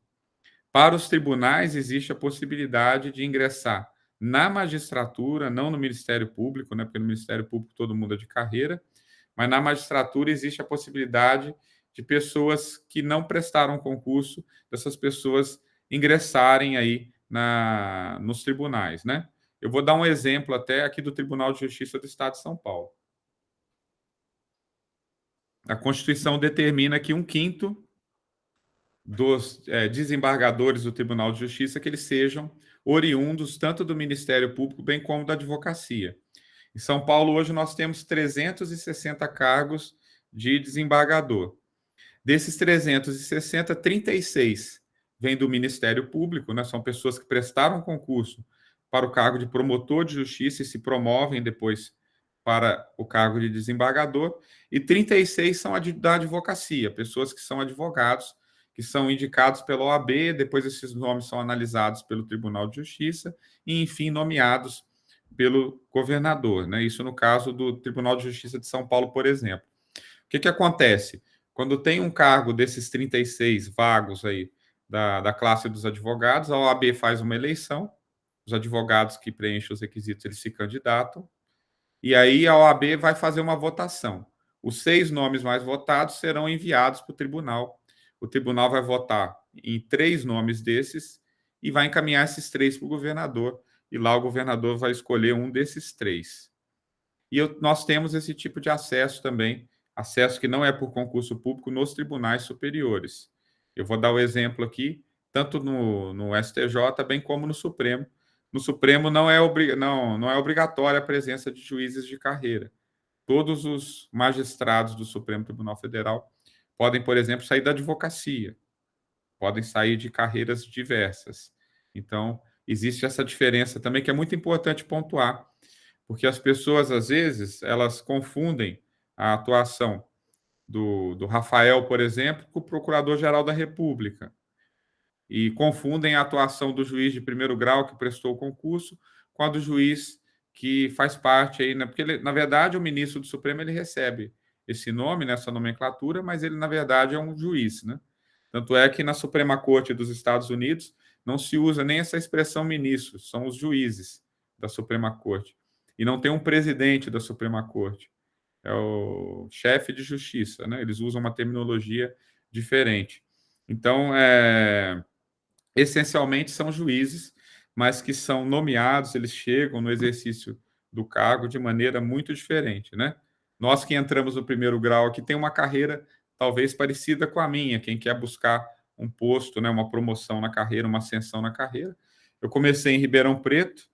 Para os tribunais, existe a possibilidade de ingressar na magistratura, não no Ministério Público, né, porque no Ministério Público todo mundo é de carreira, mas na magistratura existe a possibilidade de pessoas que não prestaram concurso, dessas pessoas ingressarem aí nos tribunais, né? Eu vou dar um exemplo até aqui do Tribunal de Justiça do Estado de São Paulo. A Constituição determina que 1/5 dos desembargadores do Tribunal de Justiça que eles sejam oriundos tanto do Ministério Público bem como da advocacia. Em São Paulo, hoje, nós temos 360 cargos de desembargador. Desses 360, 36 vêm do Ministério Público, né? São pessoas que prestaram concurso para o cargo de promotor de justiça e se promovem depois para o cargo de desembargador, e 36 são da advocacia, pessoas que são advogados, que são indicados pela OAB, depois esses nomes são analisados pelo Tribunal de Justiça e, enfim, nomeados pelo governador, né? Isso no caso do Tribunal de Justiça de São Paulo, por exemplo. O que acontece? Quando tem um cargo desses 36 vagos aí da classe dos advogados, a OAB faz uma eleição, os advogados que preenchem os requisitos, eles se candidatam, e aí a OAB vai fazer uma votação. Os 6 nomes mais votados serão enviados para o tribunal. O tribunal vai votar em 3 nomes desses e vai encaminhar esses 3 para o governador. e lá o governador vai escolher um desses 3. E nós temos esse tipo de acesso também, acesso que não é por concurso público, nos tribunais superiores. Eu vou dar o exemplo aqui, tanto no STJ, bem como no Supremo. No Supremo não é obrigatória a presença de juízes de carreira. Todos os magistrados do Supremo Tribunal Federal podem, por exemplo, sair da advocacia, podem sair de carreiras diversas. Então, existe essa diferença também que é muito importante pontuar, porque as pessoas, às vezes, elas confundem a atuação do Rafael, por exemplo, com o Procurador-Geral da República, e confundem a atuação do juiz de primeiro grau que prestou o concurso com a do juiz que faz parte aí, né? Porque ele, na verdade, o ministro do Supremo ele recebe esse nome, nessa nomenclatura, mas ele, na verdade, é um juiz, né? Tanto é que na Suprema Corte dos Estados Unidos não se usa nem essa expressão ministro, são os juízes da Suprema Corte. E não tem um presidente da Suprema Corte, é o chefe de justiça, né? Eles usam uma terminologia diferente. Então, essencialmente são juízes, mas que são nomeados, eles chegam no exercício do cargo de maneira muito diferente, né? Nós que entramos no primeiro grau aqui tem uma carreira talvez parecida com a minha, quem quer buscar um posto, né, uma promoção na carreira, uma ascensão na carreira. Eu comecei em Ribeirão Preto,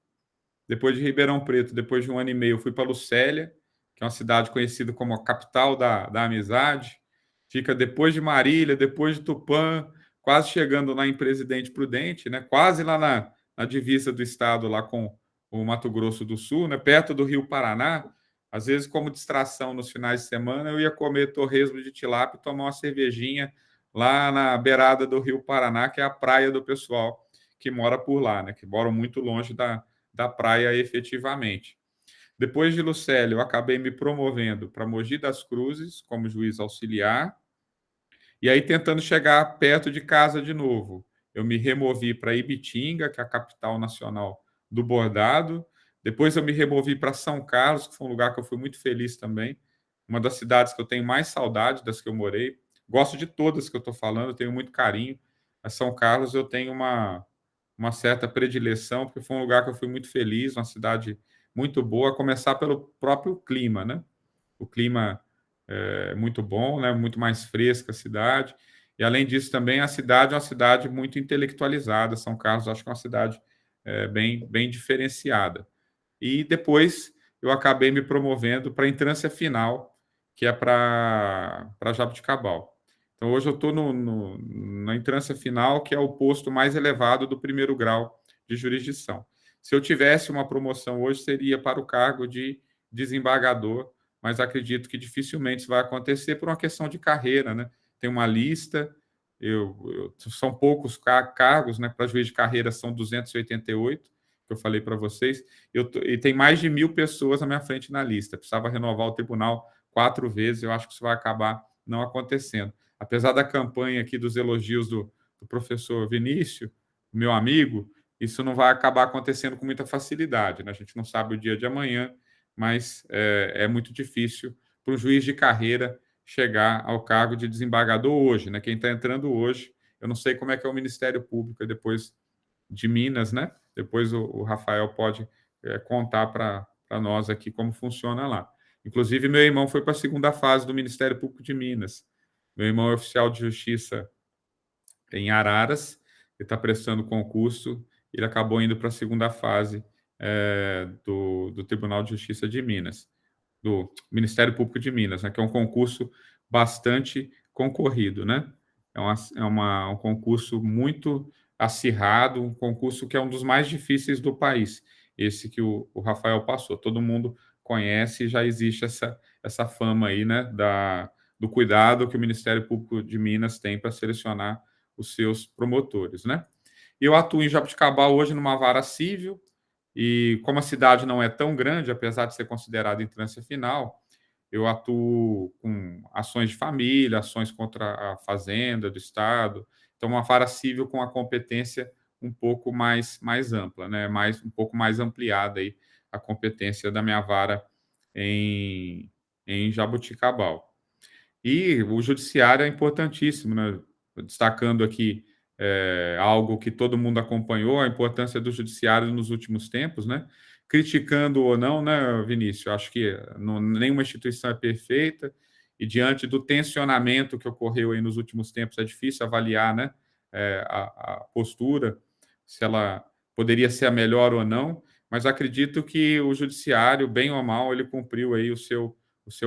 depois de Ribeirão Preto, depois de 1 ano e meio, eu fui para Lucélia, que é uma cidade conhecida como a capital da amizade. Fica depois de Marília, depois de Tupã, quase chegando lá em Presidente Prudente, né? Quase lá na divisa do estado lá com o Mato Grosso do Sul, né? Perto do Rio Paraná. Às vezes, como distração nos finais de semana, eu ia comer torresmo de tilápia e tomar uma cervejinha lá na beirada do Rio Paraná, que é a praia do pessoal que mora por lá, né? Que moram muito longe da praia efetivamente. Depois de Lucélia, eu acabei me promovendo para Mogi das Cruzes como juiz auxiliar, e aí tentando chegar perto de casa de novo. Eu me removi para Ibitinga, que é a capital nacional do bordado. Depois eu me removi para São Carlos, que foi um lugar que eu fui muito feliz também. Uma das cidades que eu tenho mais saudade das que eu morei. Gosto de todas que eu estou falando, tenho muito carinho. Mas São Carlos eu tenho uma certa predileção, porque foi um lugar que eu fui muito feliz, uma cidade muito boa, a começar pelo próprio clima, né? O clima é muito bom, né? Muito mais fresca a cidade. E, além disso, também a cidade é uma cidade muito intelectualizada. São Carlos, acho que é uma cidade bem diferenciada. E depois eu acabei me promovendo para a entrância final, que é para Jaboticabal. Então, hoje eu estou na entrância final, que é o posto mais elevado do primeiro grau de jurisdição. Se eu tivesse uma promoção hoje, seria para o cargo de desembargador, mas acredito que dificilmente isso vai acontecer por uma questão de carreira, né? Tem uma lista, são poucos cargos, né? Para juiz de carreira são 288, que eu falei para vocês, e tem mais de 1.000 pessoas na minha frente na lista. Precisava renovar o tribunal 4 vezes, eu acho que isso vai acabar não acontecendo. Apesar da campanha aqui dos elogios do professor Vinícius, meu amigo, isso não vai acabar acontecendo com muita facilidade, né? A gente não sabe o dia de amanhã, mas é muito difícil para o juiz de carreira chegar ao cargo de desembargador hoje, né? Quem está entrando hoje, eu não sei como é que é o Ministério Público depois de Minas, né? Depois o Rafael pode contar para nós aqui como funciona lá. Inclusive, meu irmão foi para a segunda fase do Ministério Público de Minas. Meu irmão é oficial de justiça em Araras, ele está prestando concurso, ele acabou indo para a segunda fase do Tribunal de Justiça de Minas, do Ministério Público de Minas, né, que é um concurso bastante concorrido, né? Um concurso muito acirrado, um concurso que é um dos mais difíceis do país, esse que o Rafael passou. Todo mundo conhece e já existe essa fama aí, né, do cuidado que o Ministério Público de Minas tem para selecionar os seus promotores, né? Eu atuo em Jaboticabal hoje numa vara civil, e como a cidade não é tão grande, apesar de ser considerada entrância final, eu atuo com ações de família, ações contra a fazenda do Estado. Então, uma vara civil com a competência um pouco mais ampla, né? Um pouco mais ampliada aí a competência da minha vara em Jaboticabal. E o judiciário é importantíssimo, né? Destacando aqui algo que todo mundo acompanhou, a importância do judiciário nos últimos tempos, né? Criticando ou não, né, Vinícius? Acho que nenhuma instituição é perfeita, e diante do tensionamento que ocorreu aí nos últimos tempos, é difícil avaliar, né, a postura, se ela poderia ser a melhor ou não, mas acredito que o judiciário, bem ou mal, ele cumpriu aí o seu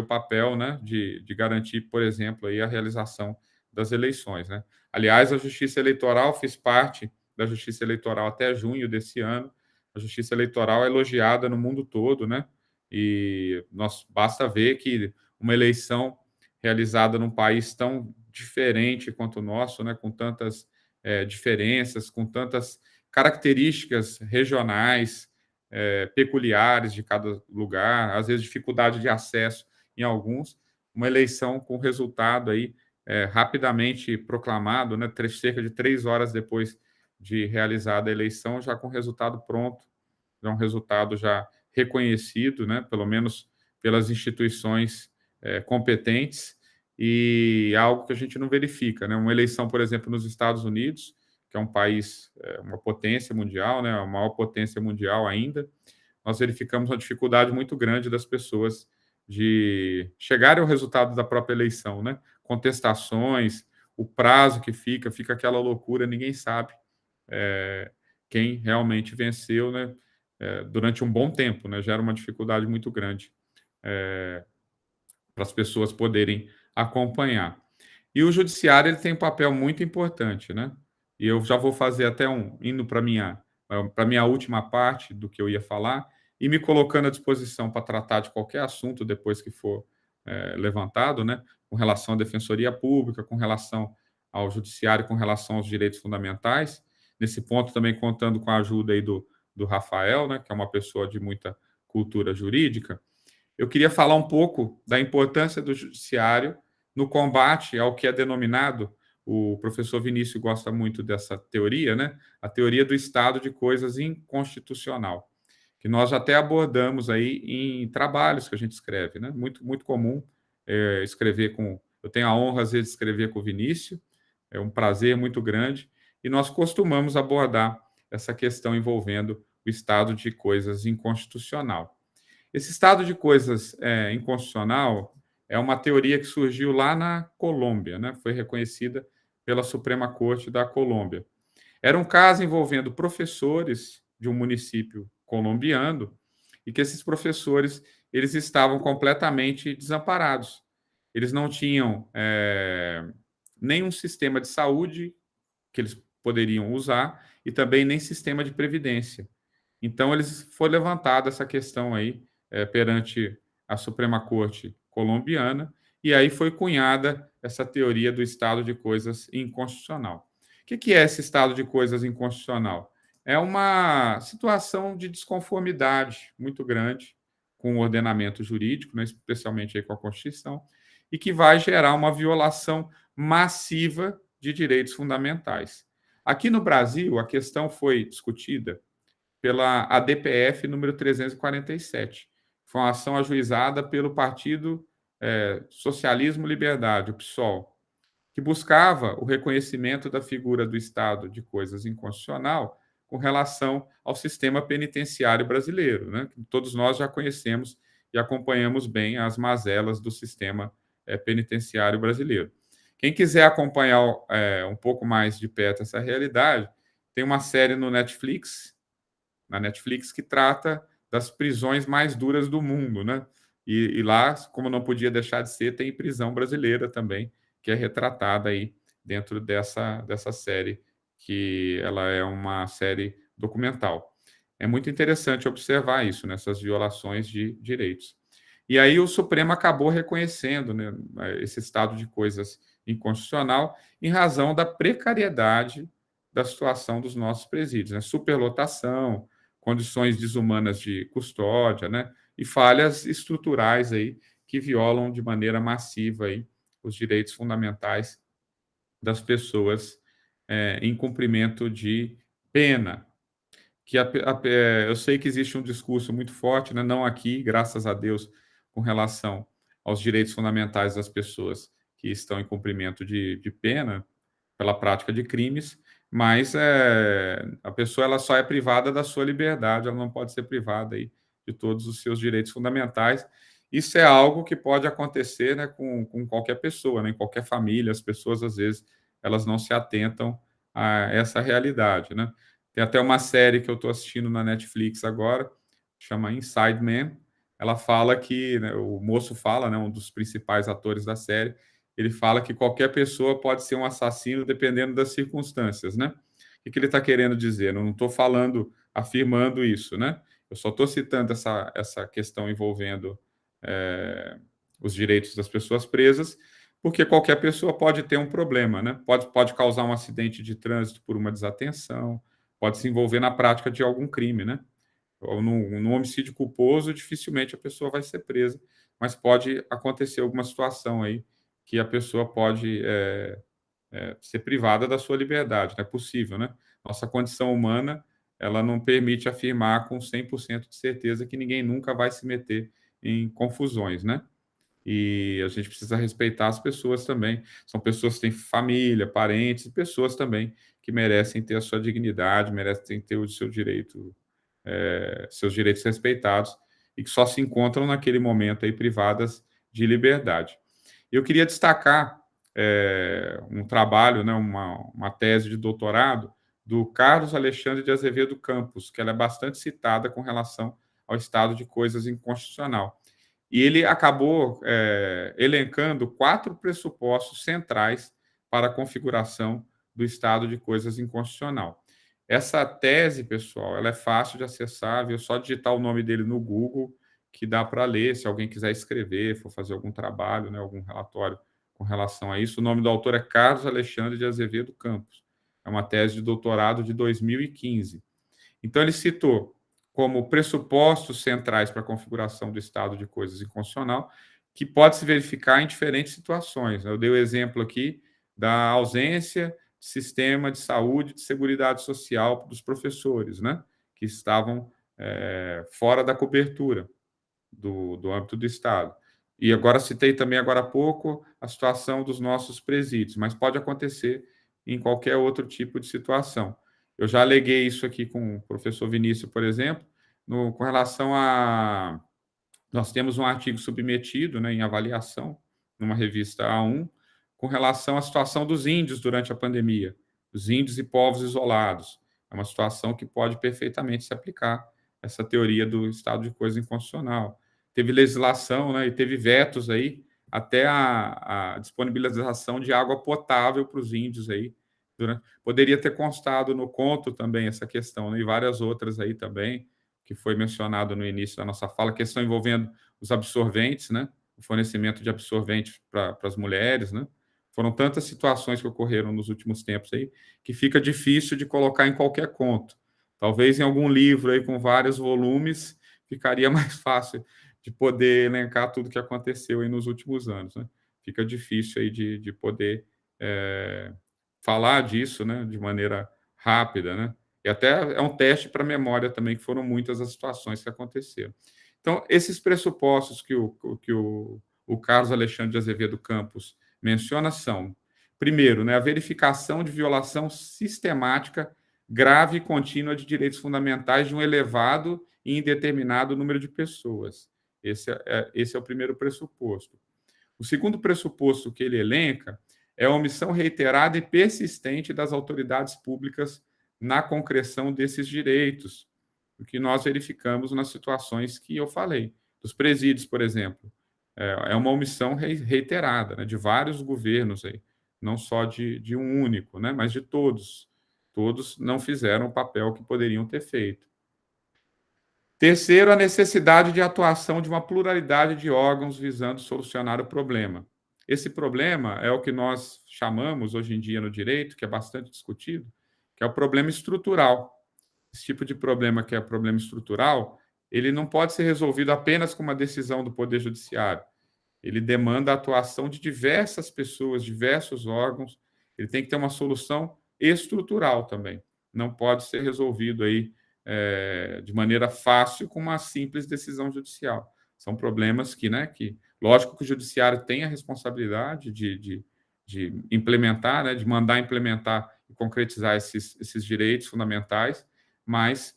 papel, né, de garantir, por exemplo, aí a realização das eleições, né? Aliás, a Justiça Eleitoral fez parte da Justiça Eleitoral até junho desse ano. A Justiça Eleitoral é elogiada no mundo todo, né? E basta ver que uma eleição realizada num país tão diferente quanto o nosso, né? Com tantas diferenças, com tantas características regionais peculiares de cada lugar, às vezes dificuldade de acesso em alguns, uma eleição com resultado aí rapidamente proclamado, né, cerca de 3 horas depois de realizada a eleição, já com resultado pronto, já um resultado já reconhecido, né, pelo menos pelas instituições competentes, e algo que a gente não verifica, né? Uma eleição, por exemplo, nos Estados Unidos, que é um país, uma potência mundial, né, a maior potência mundial ainda, nós verificamos uma dificuldade muito grande das pessoas de chegarem ao resultado da própria eleição, né? Contestações, o prazo que fica aquela loucura, ninguém sabe quem realmente venceu, né? Durante um bom tempo, né? Gera uma dificuldade muito grande para as pessoas poderem acompanhar. E o judiciário ele tem um papel muito importante, né? E eu já vou fazer até indo para minha última parte do que eu ia falar e me colocando à disposição para tratar de qualquer assunto depois que for levantado, né? Com relação à defensoria pública, com relação ao judiciário, com relação aos direitos fundamentais. Nesse ponto também contando com a ajuda aí do Rafael, né? Que é uma pessoa de muita cultura jurídica. Eu queria falar um pouco da importância do judiciário no combate ao que é denominado, o professor Vinícius gosta muito dessa teoria, né? A teoria do estado de coisas inconstitucional, que nós até abordamos aí em trabalhos que a gente escreve, né? Muito, muito comum escrever com... Eu tenho a honra, às vezes, de escrever com o Vinícius, é um prazer muito grande, e nós costumamos abordar essa questão envolvendo o estado de coisas inconstitucional. Esse estado de coisas inconstitucional é uma teoria que surgiu lá na Colômbia, né? Foi reconhecida pela Suprema Corte da Colômbia. Era um caso envolvendo professores de um município colombiano e que esses professores eles estavam completamente desamparados. Eles não tinham nenhum sistema de saúde que eles poderiam usar e também nem sistema de previdência. Então, foi levantada essa questão aí perante a Suprema Corte colombiana, e aí foi cunhada essa teoria do estado de coisas inconstitucional. O que é esse estado de coisas inconstitucional? É uma situação de desconformidade muito grande com o ordenamento jurídico, né, especialmente aí com a Constituição, e que vai gerar uma violação massiva de direitos fundamentais. Aqui no Brasil, a questão foi discutida pela ADPF número 347. Foi uma ação ajuizada pelo Partido Socialismo e Liberdade, o PSOL, que buscava o reconhecimento da figura do estado de coisas inconstitucional com relação ao sistema penitenciário brasileiro, né? Todos nós já conhecemos e acompanhamos bem as mazelas do sistema penitenciário brasileiro. Quem quiser acompanhar um pouco mais de perto essa realidade, tem uma série no Netflix, na Netflix, que trata das prisões mais duras do mundo, né? E lá, como não podia deixar de ser, tem prisão brasileira também, que é retratada aí dentro dessa série, que ela é uma série documental. É muito interessante observar isso, nessas violações de direitos. E aí o Supremo acabou reconhecendo, né, esse estado de coisas inconstitucional em razão da precariedade da situação dos nossos presídios, né? Superlotação, condições desumanas de custódia, né? E falhas estruturais aí que violam de maneira massiva aí os direitos fundamentais das pessoas em cumprimento de pena. Eu sei que existe um discurso muito forte, né? Não aqui, graças a Deus, com relação aos direitos fundamentais das pessoas que estão em cumprimento de pena pela prática de crimes, mas a pessoa ela só é privada da sua liberdade, ela não pode ser privada aí de todos os seus direitos fundamentais. Isso é algo que pode acontecer, né, com qualquer pessoa, né, em qualquer família. As pessoas, às vezes, elas não se atentam a essa realidade, né? Tem até uma série que eu estou assistindo na Netflix agora, chama Inside Man. Ela fala que, né, o moço fala, né, um dos principais atores da série, ele fala que qualquer pessoa pode ser um assassino dependendo das circunstâncias, né? O que ele está querendo dizer? Eu não estou afirmando isso, né? Eu só estou citando essa questão envolvendo os direitos das pessoas presas, porque qualquer pessoa pode ter um problema, né? Pode causar um acidente de trânsito por uma desatenção, pode se envolver na prática de algum crime, né? Ou num homicídio culposo, dificilmente a pessoa vai ser presa, mas pode acontecer alguma situação aí que a pessoa pode ser privada da sua liberdade. Não é possível, né? Nossa condição humana, ela não permite afirmar com 100% de certeza que ninguém nunca vai se meter em confusões, né? E a gente precisa respeitar as pessoas também. São pessoas que têm família, parentes, e pessoas também que merecem ter a sua dignidade, merecem ter o seu direito, seus direitos respeitados e que só se encontram naquele momento aí privadas de liberdade. Eu queria destacar um trabalho, né, uma tese de doutorado do Carlos Alexandre de Azevedo Campos, que ela é bastante citada com relação ao estado de coisas inconstitucional. E ele acabou elencando 4 pressupostos centrais para a configuração do estado de coisas inconstitucional. Essa tese, pessoal, ela é fácil de acessar, viu? Só digitar o nome dele no Google, que dá para ler, se alguém quiser escrever, for fazer algum trabalho, né, algum relatório com relação a isso. O nome do autor é Carlos Alexandre de Azevedo Campos. É uma tese de doutorado de 2015. Então, ele citou como pressupostos centrais para a configuração do estado de coisas inconstitucional, que pode se verificar em diferentes situações. Eu dei o exemplo aqui da ausência de sistema de saúde e de seguridade social dos professores, né, que estavam fora da cobertura do âmbito do Estado. E agora citei também, agora há pouco, a situação dos nossos presídios, mas pode acontecer em qualquer outro tipo de situação. Eu já aleguei isso aqui com o professor Vinícius, por exemplo, com relação a... Nós temos um artigo submetido, né, em avaliação, numa revista A1, com relação à situação dos índios durante a pandemia, os índios e povos isolados. É uma situação que pode perfeitamente se aplicar essa teoria do estado de coisa inconstitucional. Teve legislação, né, e teve vetos aí, até a disponibilização de água potável para os índios aí. Poderia ter constado no conto também essa questão, né, e várias outras aí também, que foi mencionado no início da nossa fala, questão envolvendo os absorventes, né, o fornecimento de absorventes para as mulheres, né. Foram tantas situações que ocorreram nos últimos tempos aí, que fica difícil de colocar em qualquer conto. Talvez em algum livro aí com vários volumes ficaria mais fácil de poder elencar tudo que aconteceu aí nos últimos anos, né? Fica difícil aí de poder falar disso, né, de maneira rápida, né? E até é um teste para a memória também, que foram muitas as situações que aconteceram. Então, esses pressupostos que o Carlos Alexandre de Azevedo Campos menciona são, primeiro, né, a verificação de violação sistemática, grave e contínua de direitos fundamentais de um elevado e indeterminado número de pessoas. Esse é o primeiro pressuposto. O segundo pressuposto que ele elenca é a omissão reiterada e persistente das autoridades públicas na concreção desses direitos, o que nós verificamos nas situações que eu falei. Dos presídios, por exemplo, é uma omissão reiterada, né, de vários governos, aí, não só de um único, né, mas de todos. Todos não fizeram o papel que poderiam ter feito. Terceiro, a necessidade de atuação de uma pluralidade de órgãos visando solucionar o problema. Esse problema é o que nós chamamos hoje em dia no direito, que é bastante discutido, que é o problema estrutural. Esse tipo de problema, que é problema estrutural, ele não pode ser resolvido apenas com uma decisão do Poder Judiciário. Ele demanda a atuação de diversas pessoas, diversos órgãos. Ele tem que ter uma solução estrutural também. Não pode ser resolvido aí de maneira fácil com uma simples decisão judicial. São problemas que, lógico que o judiciário tem a responsabilidade de implementar, né, de mandar implementar concretizar esses direitos fundamentais, mas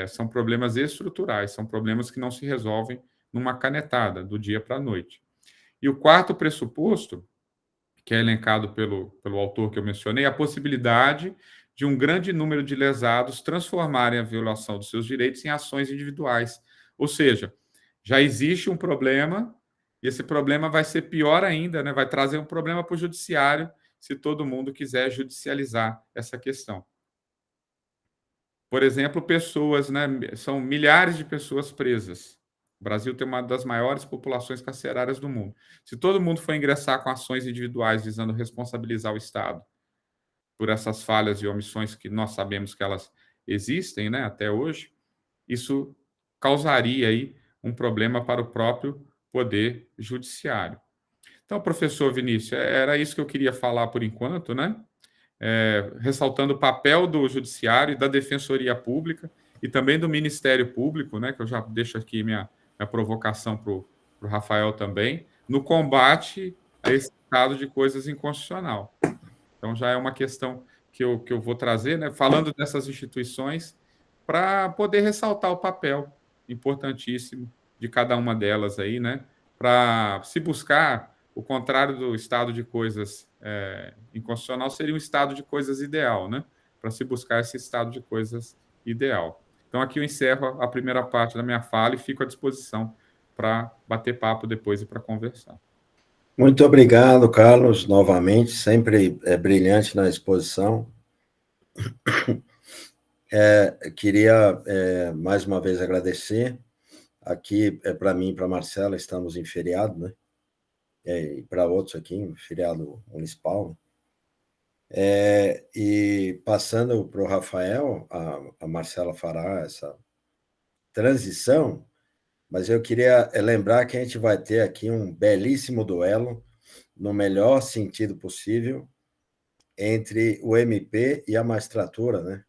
são problemas estruturais, são problemas que não se resolvem numa canetada, do dia para a noite. E o quarto pressuposto, que é elencado pelo autor que eu mencionei, a possibilidade de um grande número de lesados transformarem a violação dos seus direitos em ações individuais. Ou seja, já existe um problema, e esse problema vai ser pior ainda, né? Vai trazer um problema para o judiciário se todo mundo quiser judicializar essa questão. Por exemplo, pessoas, né? São milhares de pessoas presas. O Brasil tem uma das maiores populações carcerárias do mundo. Se todo mundo for ingressar com ações individuais visando responsabilizar o Estado por essas falhas e omissões que nós sabemos que elas existem, né, até hoje, isso causaria aí um problema para o próprio poder judiciário. Então, professor Vinícius, era isso que eu queria falar por enquanto, né? Ressaltando o papel do judiciário e da defensoria pública e também do Ministério Público, né, que eu já deixo aqui minha provocação para o Rafael também, no combate a esse estado de coisas inconstitucional. Então, já é uma questão que eu vou trazer, né, falando dessas instituições, para poder ressaltar o papel importantíssimo de cada uma delas aí, né, para se buscar o contrário do estado de coisas inconstitucional, seria um estado de coisas ideal, né, para se buscar esse estado de coisas ideal. Então, aqui eu encerro a primeira parte da minha fala e fico à disposição para bater papo depois e para conversar. Muito obrigado, Carlos, novamente, sempre brilhante na exposição. Queria, mais uma vez, agradecer. Aqui, para mim e para a Marcela, estamos em feriado, né? E para outros aqui, feriado municipal. E passando para o Rafael, a Marcela fará essa transição, mas eu queria lembrar que a gente vai ter aqui um belíssimo duelo, no melhor sentido possível, entre o MP e a magistratura, né?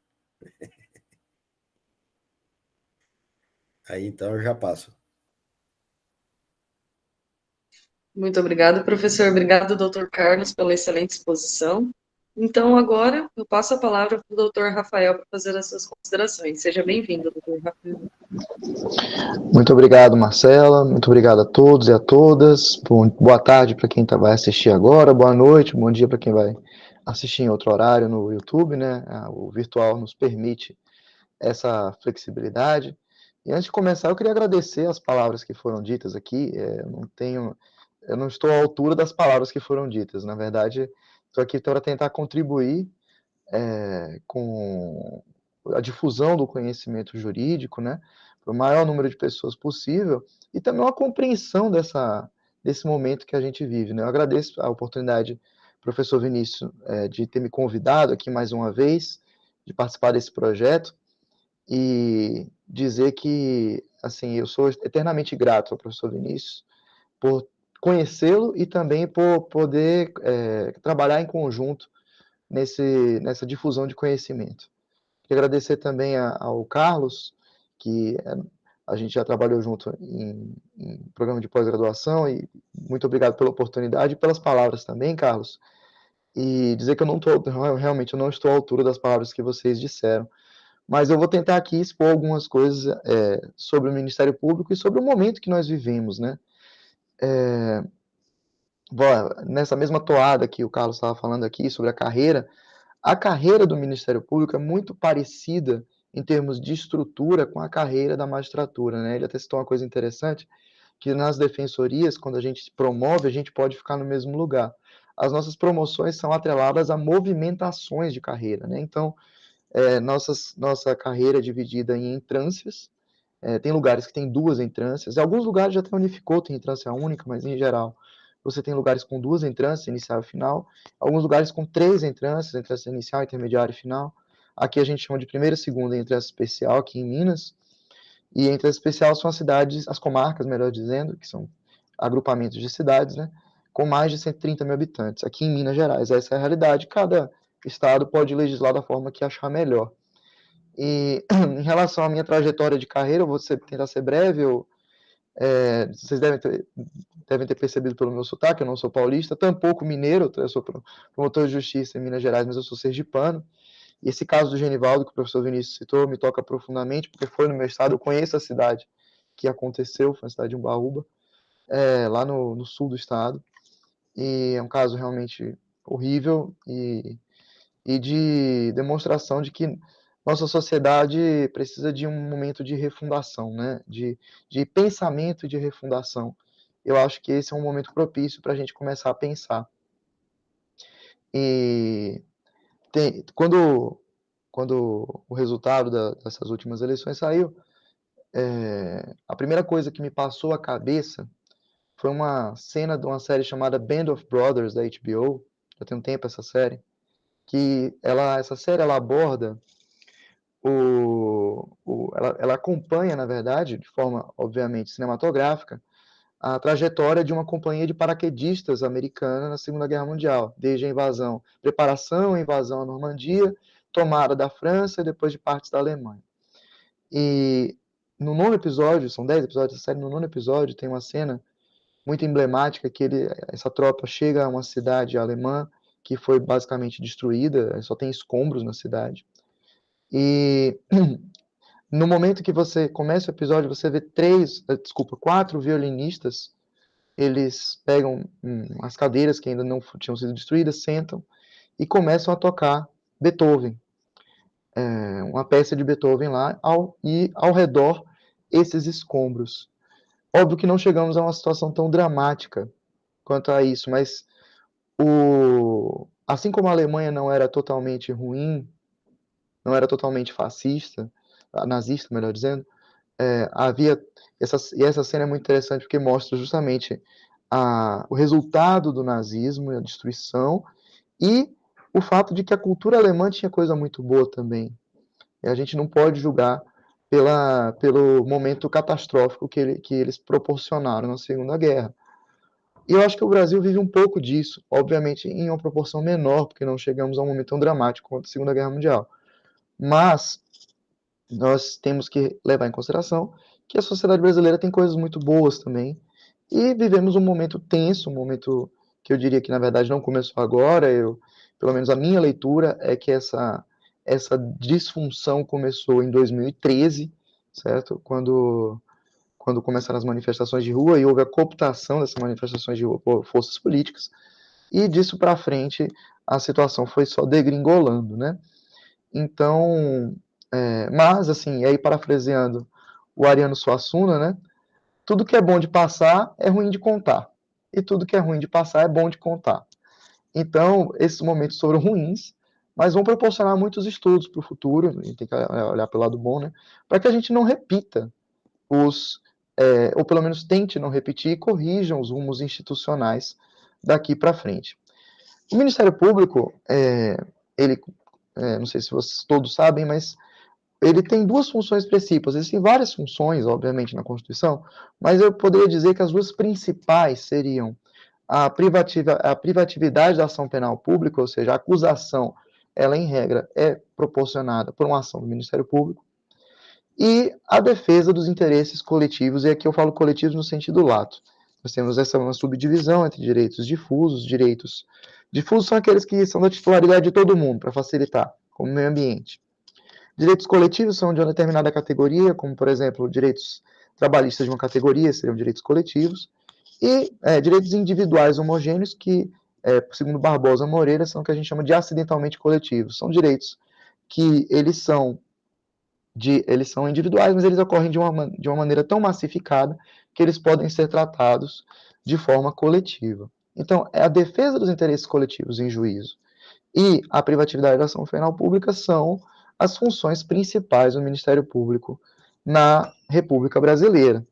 Aí, então, eu já passo. Muito obrigado, professor. Obrigado, doutor Carlos, pela excelente exposição. Então, agora, eu passo a palavra para o doutor Rafael para fazer as suas considerações. Seja bem-vindo, doutor Rafael. Muito obrigado, Marcela. Muito obrigado a todos e a todas. Boa tarde para quem vai assistir agora, boa noite, bom dia para quem vai assistir em outro horário no YouTube, né? O virtual nos permite essa flexibilidade. E antes de começar, eu queria agradecer as palavras que foram ditas aqui. Eu não estou à altura das palavras que foram ditas. Na verdade, estou aqui para tentar contribuir com a difusão do conhecimento jurídico, né, para o maior número de pessoas possível, e também uma compreensão desse momento que a gente vive, né. Eu agradeço a oportunidade, professor Vinícius, de ter me convidado aqui mais uma vez, de participar desse projeto, e dizer que, assim, eu sou eternamente grato ao professor Vinícius por conhecê-lo e também por poder trabalhar em conjunto nessa difusão de conhecimento. Queria agradecer também ao Carlos, que a gente já trabalhou junto em programa de pós-graduação, e muito obrigado pela oportunidade e pelas palavras também, Carlos, e dizer que realmente eu não estou à altura das palavras que vocês disseram, mas eu vou tentar aqui expor algumas coisas sobre o Ministério Público e sobre o momento que nós vivemos, né? Nessa mesma toada que o Carlos estava falando aqui sobre a carreira do Ministério Público é muito parecida em termos de estrutura com a carreira da magistratura, né? Ele até citou uma coisa interessante, que nas defensorias, quando a gente promove, a gente pode ficar no mesmo lugar. As nossas promoções são atreladas a movimentações de carreira, né? Então, nossa carreira é dividida em entrâncias, tem lugares que tem 2 entrâncias, em alguns lugares já até unificou, tem entrância única, mas em geral você tem lugares com 2 entrâncias, inicial e final, alguns lugares com 3 entrâncias, entrância inicial, intermediária e final. Aqui a gente chama de primeira e segunda entrância especial, aqui em Minas, e entrância especial são as cidades, as comarcas, melhor dizendo, que são agrupamentos de cidades, né, com mais de 130 mil habitantes, aqui em Minas Gerais. Essa é a realidade, cada estado pode legislar da forma que achar melhor. E em relação à minha trajetória de carreira, eu vou tentar ser breve, Vocês devem ter percebido pelo meu sotaque, eu não sou paulista, tampouco mineiro, eu sou promotor de justiça em Minas Gerais, mas eu sou sergipano. E esse caso do Genivaldo, que o professor Vinícius citou, me toca profundamente, porque foi no meu estado, eu conheço a cidade que aconteceu, foi a cidade de Umbaúba, lá no sul do estado, e é um caso realmente horrível e de demonstração de que nossa sociedade precisa de um momento de refundação, né? de pensamento e de refundação. Eu acho que esse é um momento propício para a gente começar a pensar. E quando o resultado dessas últimas eleições saiu, a primeira coisa que me passou a cabeça foi uma cena de uma série chamada Band of Brothers, da HBO, já tem um tempo essa série, que essa série ela aborda ela acompanha, na verdade, de forma, obviamente, cinematográfica, a trajetória de uma companhia de paraquedistas americana na Segunda Guerra Mundial, desde a invasão, preparação e invasão à Normandia, tomada da França e depois de partes da Alemanha. E no 9º episódio, são 10 episódios da série, no 9º episódio tem uma cena muito emblemática que essa tropa chega a uma cidade alemã que foi basicamente destruída, só tem escombros na cidade. E no momento que você começa o episódio, você vê 4 violinistas, eles pegam as cadeiras que ainda não tinham sido destruídas, sentam e começam a tocar Beethoven, uma peça de Beethoven lá, e ao redor esses escombros. Óbvio que não chegamos a uma situação tão dramática quanto a isso, mas assim como a Alemanha não era totalmente ruim, não era totalmente fascista, nazista, melhor dizendo, havia essa cena é muito interessante porque mostra justamente o resultado do nazismo, a destruição, e o fato de que a cultura alemã tinha coisa muito boa também. E a gente não pode julgar pelo momento catastrófico que eles proporcionaram na Segunda Guerra. E eu acho que o Brasil vive um pouco disso, obviamente em uma proporção menor, porque não chegamos a um momento tão dramático quanto a Segunda Guerra Mundial. Mas nós temos que levar em consideração que a sociedade brasileira tem coisas muito boas também, e vivemos um momento tenso, um momento que eu diria que, na verdade, não começou agora, pelo menos a minha leitura é que essa disfunção começou em 2013, certo? Quando começaram as manifestações de rua e houve a cooptação dessas manifestações de rua por forças políticas, e disso para frente a situação foi só degringolando, né? Então, mas, assim, aí parafraseando o Ariano Suassuna, né? Tudo que é bom de passar é ruim de contar. E tudo que é ruim de passar é bom de contar. Então, esses momentos foram ruins, mas vão proporcionar muitos estudos para o futuro, a gente tem que olhar pelo lado bom, né? Para que a gente não repita ou pelo menos tente não repetir e corrijam os rumos institucionais daqui para frente. O Ministério Público, ele, não sei se vocês todos sabem, mas ele tem duas funções principais. Existem várias funções, obviamente, na Constituição, mas eu poderia dizer que as duas principais seriam a privatividade da ação penal pública, ou seja, a acusação, ela, em regra, é proporcionada por uma ação do Ministério Público, e a defesa dos interesses coletivos, e aqui eu falo coletivos no sentido lato. Nós temos uma subdivisão entre direitos difusos. Difusos são aqueles que são da titularidade de todo mundo, para facilitar, como meio ambiente. Direitos coletivos são de uma determinada categoria, como, por exemplo, direitos trabalhistas de uma categoria seriam direitos coletivos, e direitos individuais homogêneos que, segundo Barbosa Moreira, são o que a gente chama de acidentalmente coletivos. São direitos que eles são individuais, mas eles ocorrem de uma maneira tão massificada que eles podem ser tratados de forma coletiva. Então, a defesa dos interesses coletivos em juízo e a privatividade da ação penal pública são as funções principais do Ministério Público na República Brasileira.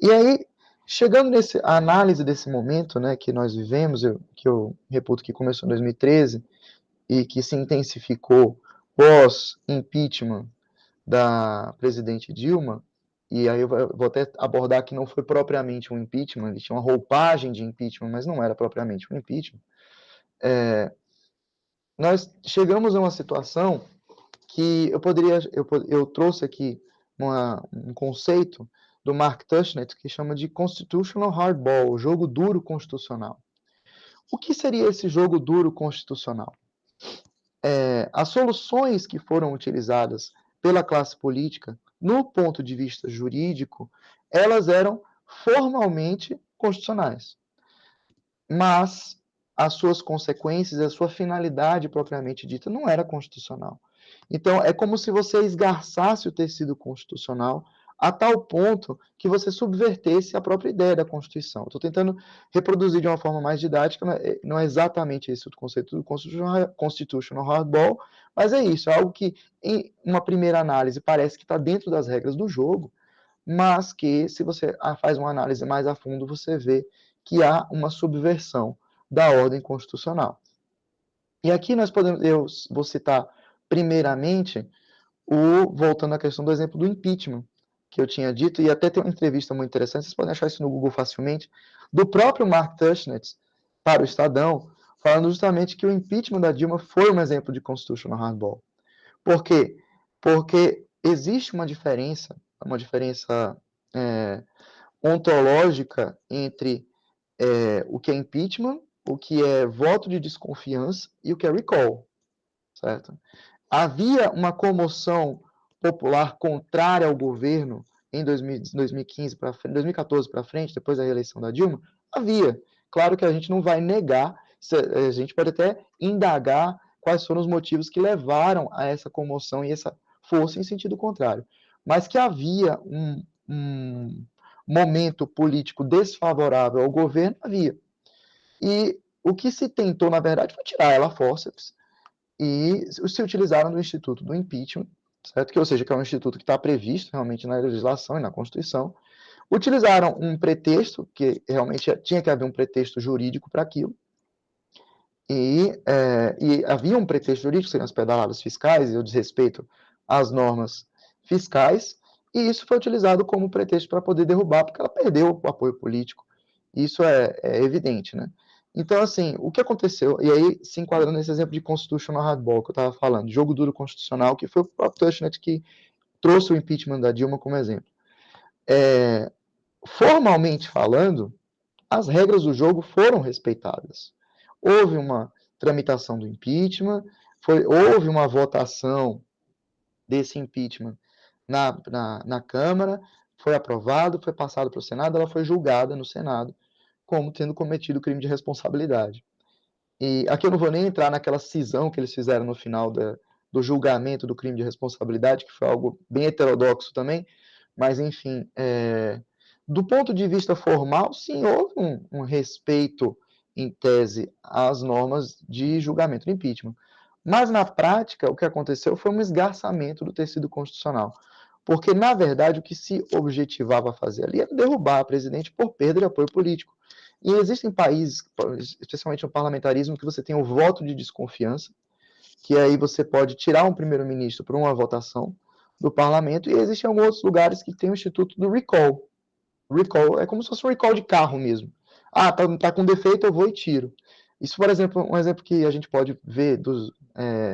E aí, chegando nessa análise desse momento, né, que nós vivemos, que eu reputo que começou em 2013 e que se intensificou pós-impeachment da presidente Dilma, e aí eu vou até abordar que não foi propriamente um impeachment, ele tinha uma roupagem de impeachment, mas não era propriamente um impeachment, nós chegamos a uma situação que eu trouxe aqui um conceito do Mark Tushnet, que chama de Constitutional Hardball, jogo duro constitucional. O que seria esse jogo duro constitucional? As soluções que foram utilizadas pela classe política, no ponto de vista jurídico, elas eram formalmente constitucionais, mas as suas consequências, a sua finalidade propriamente dita não era constitucional. Então, é como se você esgarçasse o tecido constitucional a tal ponto que você subvertesse a própria ideia da Constituição. Estou tentando reproduzir de uma forma mais didática, não é exatamente esse o conceito do constitutional hardball, mas é isso, é algo que, em uma primeira análise, parece que está dentro das regras do jogo, mas que, se você faz uma análise mais a fundo, você vê que há uma subversão da ordem constitucional. E aqui eu vou citar primeiramente voltando à questão do exemplo do impeachment, que eu tinha dito, e até tem uma entrevista muito interessante, vocês podem achar isso no Google facilmente, do próprio Mark Tushnet para o Estadão, falando justamente que o impeachment da Dilma foi um exemplo de constitutional hardball. Por quê? Porque existe uma diferença ontológica entre o que é impeachment, o que é voto de desconfiança e o que é recall, certo? Havia uma comoção popular contrária ao governo em 2015 para 2014 para frente, depois da reeleição da Dilma? Havia. Claro que a gente não vai negar, a gente pode até indagar quais foram os motivos que levaram a essa comoção e essa força em sentido contrário. Mas que havia um momento político desfavorável ao governo, havia. E o que se tentou, na verdade, foi tirar ela a forceps e se utilizaram do Instituto do Impeachment, certo? Que, ou seja, que é um instituto que está previsto realmente na legislação e na Constituição. Utilizaram um pretexto, que realmente tinha que haver um pretexto jurídico para aquilo, e havia um pretexto jurídico, seriam as pedaladas fiscais e o desrespeito às normas fiscais, e isso foi utilizado como pretexto para poder derrubar, porque ela perdeu o apoio político. Isso é evidente, né? Então, assim, o que aconteceu, e aí se enquadrando nesse exemplo de constitutional hardball que eu estava falando, jogo duro constitucional, que foi o próprio Tushnet que trouxe o impeachment da Dilma como exemplo. Formalmente falando, as regras do jogo foram respeitadas. Houve uma tramitação do impeachment, houve uma votação desse impeachment na Câmara, foi aprovado, foi passado para o Senado, ela foi julgada no Senado como tendo cometido crime de responsabilidade. E aqui eu não vou nem entrar naquela cisão que eles fizeram no final do julgamento do crime de responsabilidade, que foi algo bem heterodoxo também, mas enfim, do ponto de vista formal, sim, houve um respeito, em tese, às normas de julgamento do impeachment. Mas, na prática, o que aconteceu foi um esgarçamento do tecido constitucional. Porque, na verdade, o que se objetivava a fazer ali era derrubar a presidente por perda de apoio político. E existem países, especialmente no parlamentarismo, que você tem o voto de desconfiança, que aí você pode tirar um primeiro-ministro por uma votação do parlamento, e existem alguns outros lugares que tem o instituto do recall. Recall é como se fosse um recall de carro mesmo. Ah, tá com defeito, eu vou e tiro. Isso, por exemplo, um exemplo que a gente pode ver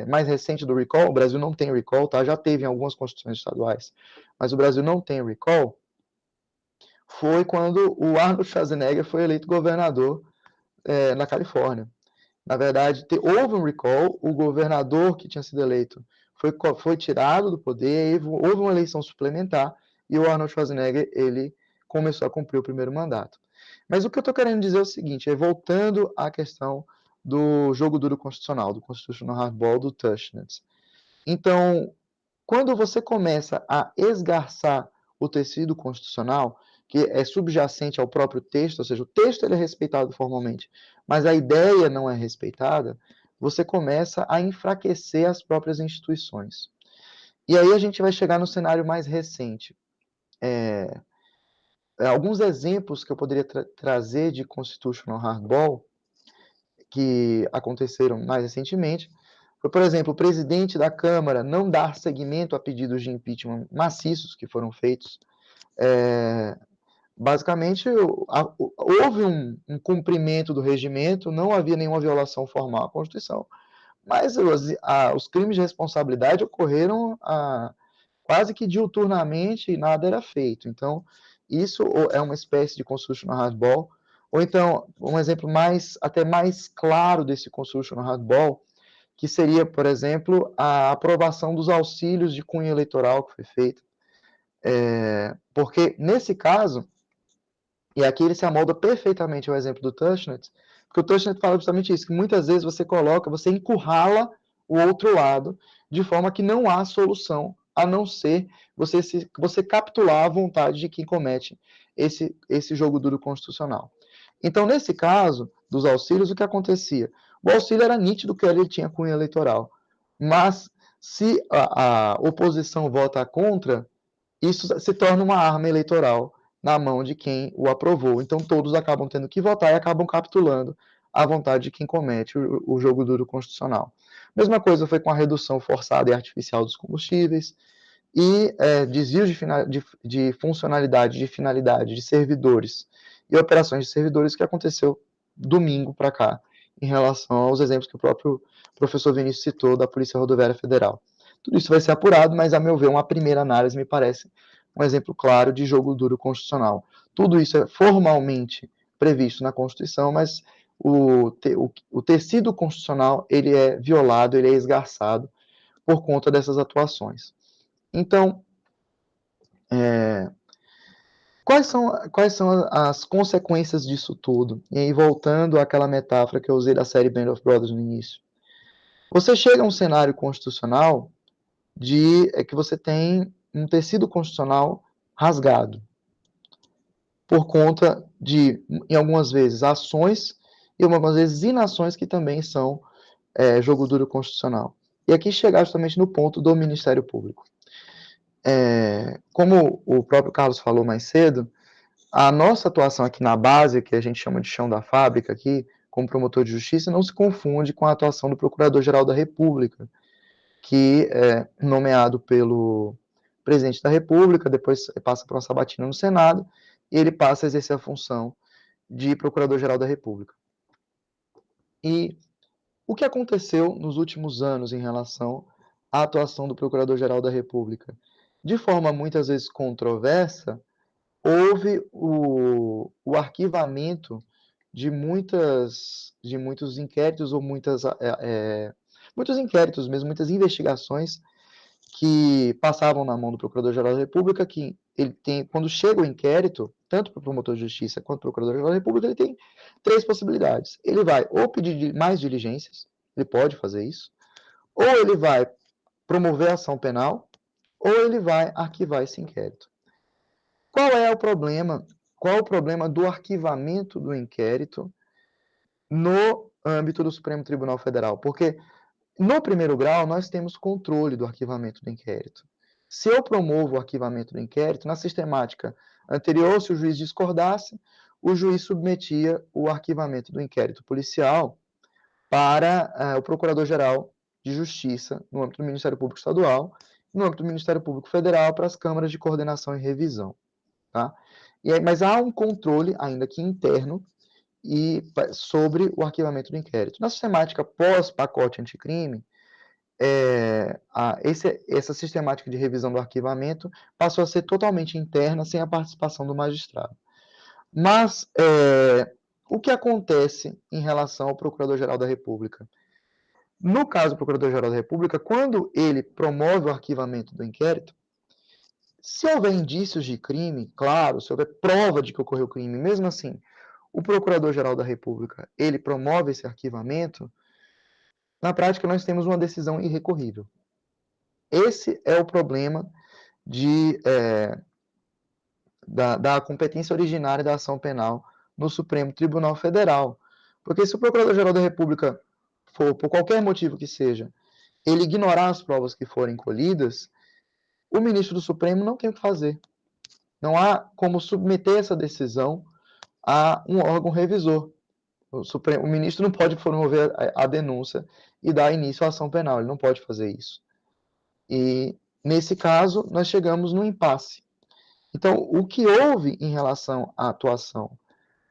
mais recente do recall, o Brasil não tem recall, tá? Já teve em algumas constituições estaduais, mas o Brasil não tem recall, foi quando o Arnold Schwarzenegger foi eleito governador na Califórnia. Na verdade, houve um recall, o governador que tinha sido eleito foi tirado do poder, houve uma eleição suplementar, e o Arnold Schwarzenegger, ele começou a cumprir o primeiro mandato. Mas o que eu estou querendo dizer é o seguinte, voltando à questão do jogo duro constitucional, do Constitutional Hardball do Tushnet. Então, quando você começa a esgarçar o tecido constitucional, que é subjacente ao próprio texto, ou seja, o texto ele é respeitado formalmente, mas a ideia não é respeitada, você começa a enfraquecer as próprias instituições. E aí a gente vai chegar no cenário mais recente. Alguns exemplos que eu poderia trazer de constitutional hardball que aconteceram mais recentemente foi, por exemplo, o presidente da Câmara não dar seguimento a pedidos de impeachment maciços que foram feitos. Basicamente, houve um cumprimento do regimento, não havia nenhuma violação formal à Constituição, mas os crimes de responsabilidade ocorreram quase que diuturnamente e nada era feito. Então, isso é uma espécie de constitutional hardball, ou então, um exemplo até mais claro desse constitutional hardball, que seria, por exemplo, a aprovação dos auxílios de cunho eleitoral que foi feita. Porque, nesse caso, e aqui ele se amolda perfeitamente ao exemplo do Tushnet, porque o Tushnet fala justamente isso, que muitas vezes você encurrala o outro lado, de forma que não há solução, a não ser você capitular a vontade de quem comete esse jogo duro constitucional. Então, nesse caso dos auxílios, o que acontecia? O auxílio era nítido que ele tinha cunho eleitoral, mas se a oposição vota contra, isso se torna uma arma eleitoral na mão de quem o aprovou. Então, todos acabam tendo que votar e acabam capitulando à vontade de quem comete o jogo duro constitucional. Mesma coisa foi com a redução forçada e artificial dos combustíveis e desvios de funcionalidade, de finalidade de servidores e operações de servidores que aconteceu domingo para cá, em relação aos exemplos que o próprio professor Vinícius citou da Polícia Rodoviária Federal. Tudo isso vai ser apurado, mas, a meu ver, uma primeira análise me parece um exemplo claro de jogo duro constitucional. Tudo isso é formalmente previsto na Constituição, mas o tecido constitucional ele é violado, ele é esgarçado por conta dessas atuações. Então, quais são as consequências disso tudo? E aí, voltando àquela metáfora que eu usei da série Band of Brothers no início. Você chega a um cenário constitucional que você tem um tecido constitucional rasgado, por conta de, em algumas vezes, ações e algumas vezes inações que também são jogo duro constitucional. E aqui chegar justamente no ponto do Ministério Público. Como o próprio Carlos falou mais cedo, a nossa atuação aqui na base, que a gente chama de chão da fábrica aqui, como promotor de justiça, não se confunde com a atuação do Procurador-Geral da República, que é nomeado pelo presidente da República, depois passa por uma sabatina no Senado, e ele passa a exercer a função de Procurador-Geral da República. E o que aconteceu nos últimos anos em relação à atuação do Procurador-Geral da República? De forma muitas vezes controversa, houve o arquivamento de muitos inquéritos ou muitos inquéritos mesmo, muitas investigações que passavam na mão do Procurador-Geral da República, que ele tem, quando chega o inquérito, tanto para o promotor de justiça quanto para o Procurador-Geral da República, ele tem 3 possibilidades. Ele vai ou pedir mais diligências, ele pode fazer isso, ou ele vai promover ação penal, ou ele vai arquivar esse inquérito. Qual é o problema? Qual o problema do arquivamento do inquérito no âmbito do Supremo Tribunal Federal? Porque no primeiro grau, nós temos controle do arquivamento do inquérito. Se eu promovo o arquivamento do inquérito, na sistemática anterior, se o juiz discordasse, o juiz submetia o arquivamento do inquérito policial para o Procurador-Geral de Justiça, no âmbito do Ministério Público Estadual, no âmbito do Ministério Público Federal, para as câmaras de coordenação e revisão. Tá? Mas há um controle, ainda que interno, sobre o arquivamento do inquérito. Na sistemática pós-pacote anticrime, essa sistemática de revisão do arquivamento passou a ser totalmente interna, sem a participação do magistrado. Mas o que acontece em relação ao Procurador-Geral da República? No caso do Procurador-Geral da República, quando ele promove o arquivamento do inquérito, se houver indícios de crime, claro, se houver prova de que ocorreu crime, mesmo assim, o Procurador-Geral da República, ele promove esse arquivamento, na prática nós temos uma decisão irrecorrível. Esse é o problema da competência originária da ação penal no Supremo Tribunal Federal. Porque se o Procurador-Geral da República for, por qualquer motivo que seja, ele ignorar as provas que forem colhidas, o ministro do Supremo não tem o que fazer. Não há como submeter essa decisão a um órgão revisor. O ministro não pode promover a denúncia e dar início à ação penal, ele não pode fazer isso. E, nesse caso, nós chegamos num impasse. Então, o que houve em relação à atuação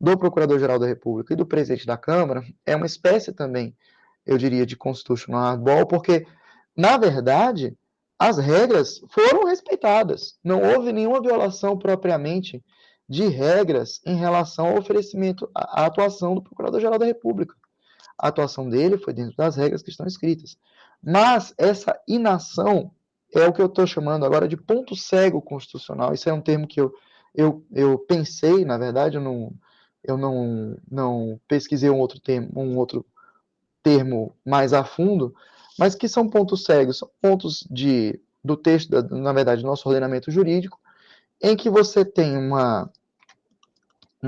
do Procurador-Geral da República e do presidente da Câmara é uma espécie também, eu diria, de constitutional hardball, porque, na verdade, as regras foram respeitadas. Não houve nenhuma violação propriamente de regras em relação ao oferecimento, à atuação do Procurador-Geral da República. A atuação dele foi dentro das regras que estão escritas. Mas essa inação é o que eu estou chamando agora de ponto cego constitucional. Isso é um termo que eu pensei, na verdade, eu não pesquisei um outro termo mais a fundo, mas que são pontos cegos, são pontos do texto, na verdade, do nosso ordenamento jurídico, em que você tem uma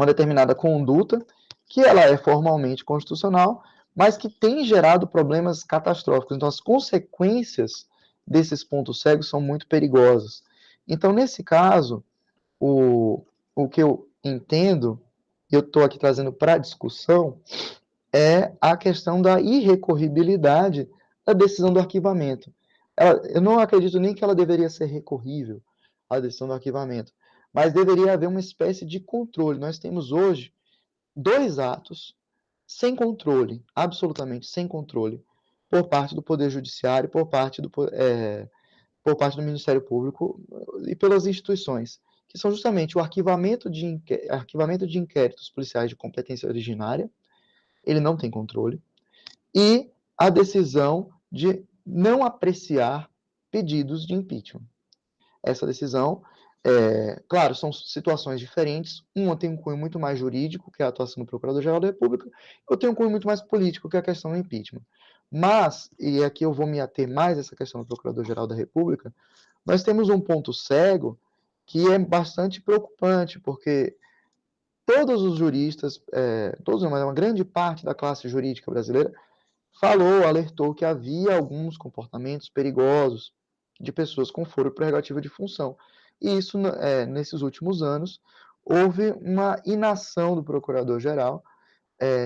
determinada conduta que ela é formalmente constitucional, mas que tem gerado problemas catastróficos. Então, as consequências desses pontos cegos são muito perigosas. Então, nesse caso, o que eu entendo, eu estou aqui trazendo para a discussão, é a questão da irrecorribilidade da decisão do arquivamento. Eu não acredito nem que ela deveria ser recorrível, a decisão do arquivamento, mas deveria haver uma espécie de controle. Nós temos hoje 2 atos sem controle, absolutamente sem controle, por parte do Poder Judiciário, por parte do Ministério Público e pelas instituições, que são justamente o arquivamento de inquéritos policiais de competência originária, ele não tem controle, e a decisão de não apreciar pedidos de impeachment. Essa decisão, claro, são situações diferentes. Uma tem um cunho muito mais jurídico, que é a atuação do Procurador-Geral da República, outra tem um cunho muito mais político, que é a questão do impeachment. Mas, e aqui eu vou me ater mais a essa questão do Procurador-Geral da República, nós temos um ponto cego que é bastante preocupante, porque todos os juristas, mas uma grande parte da classe jurídica brasileira alertou que havia alguns comportamentos perigosos de pessoas com foro prerrogativa de função. E isso, nesses últimos anos, houve uma inação do Procurador-Geral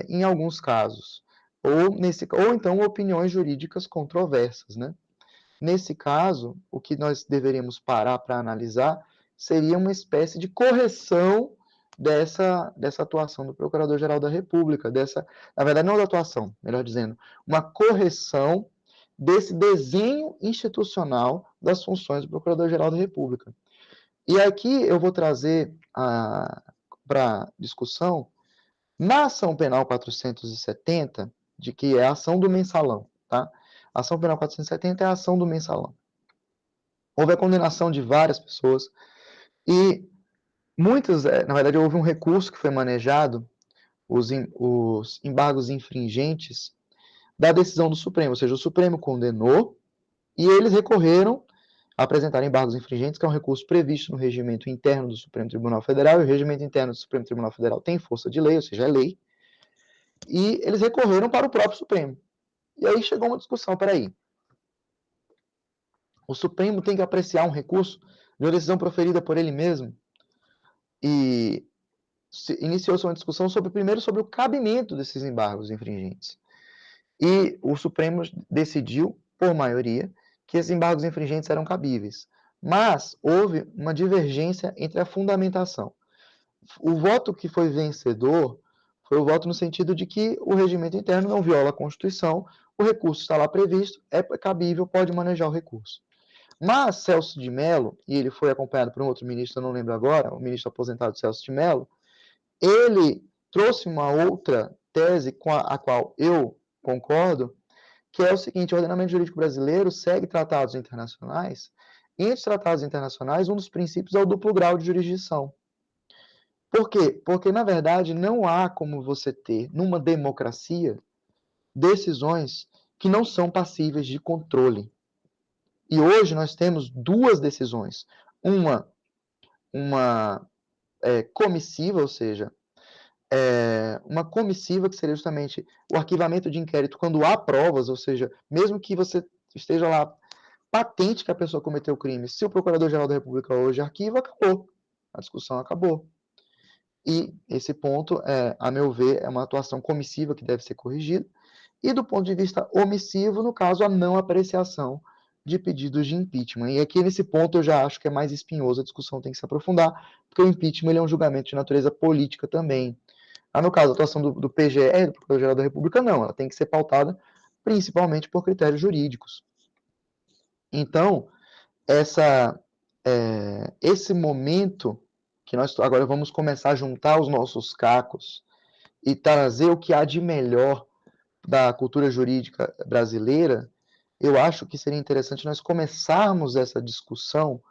em alguns casos, ou então opiniões jurídicas controversas, né? Nesse caso, o que nós deveríamos parar para analisar seria uma espécie de correção dessa atuação do Procurador-Geral da República, na verdade, não da atuação, melhor dizendo, uma correção desse desenho institucional das funções do Procurador-Geral da República. E aqui eu vou trazer para discussão, na ação penal 470, de que é a ação do mensalão, tá? A ação penal 470 é a ação do mensalão. Houve a condenação de várias pessoas e muitas, na verdade, houve um recurso que foi manejado, os embargos infringentes da decisão do Supremo, ou seja, o Supremo condenou e eles recorreram a apresentar embargos infringentes, que é um recurso previsto no regimento interno do Supremo Tribunal Federal, e o regimento interno do Supremo Tribunal Federal tem força de lei, ou seja, é lei, e eles recorreram para o próprio Supremo. E aí chegou uma discussão, peraí, o Supremo tem que apreciar um recurso de uma decisão proferida por ele mesmo, e iniciou-se uma discussão primeiro sobre o cabimento desses embargos infringentes. E o Supremo decidiu, por maioria, que esses embargos infringentes eram cabíveis. Mas houve uma divergência entre a fundamentação. O voto que foi vencedor foi o voto no sentido de que o regimento interno não viola a Constituição, o recurso está lá previsto, é cabível, pode manejar o recurso. Mas Celso de Mello, e ele foi acompanhado por um outro ministro, eu não lembro agora, o ministro aposentado Celso de Mello, ele trouxe uma outra tese com a qual eu concordo, que é o seguinte: o ordenamento jurídico brasileiro segue tratados internacionais, e entre os tratados internacionais, um dos princípios é o duplo grau de jurisdição. Por quê? Porque, na verdade, não há como você ter, numa democracia, decisões que não são passíveis de controle. E hoje nós temos 2 decisões. Uma comissiva, ou seja, uma comissiva, que seria justamente o arquivamento de inquérito quando há provas, ou seja, mesmo que você esteja lá patente que a pessoa cometeu o crime, se o Procurador-Geral da República hoje arquiva, acabou. A discussão acabou. E esse ponto, a meu ver, é uma atuação comissiva que deve ser corrigida. E do ponto de vista omissivo, no caso, a não apreciação de pedidos de impeachment. E aqui, nesse ponto, eu já acho que é mais espinhoso, a discussão tem que se aprofundar, porque o impeachment ele é um julgamento de natureza política também. No caso, a atuação do PGR, do Procurador-Geral da República, não. Ela tem que ser pautada principalmente por critérios jurídicos. Então, esse momento que nós agora vamos começar a juntar os nossos cacos e trazer o que há de melhor da cultura jurídica brasileira, eu acho que seria interessante nós começarmos essa discussão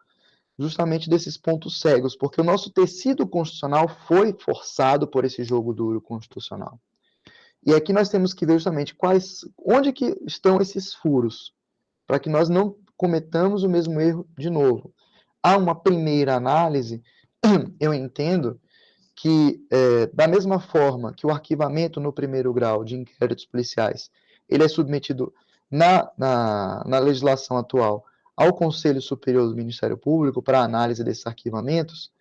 justamente desses pontos cegos, porque o nosso tecido constitucional foi forçado por esse jogo duro constitucional. E aqui nós temos que ver justamente onde que estão esses furos, para que nós não cometamos o mesmo erro de novo. Há uma primeira análise, eu entendo que, da mesma forma que o arquivamento no primeiro grau de inquéritos policiais, ele é submetido na legislação atual ao Conselho Superior do Ministério Público para análise desses arquivamentos,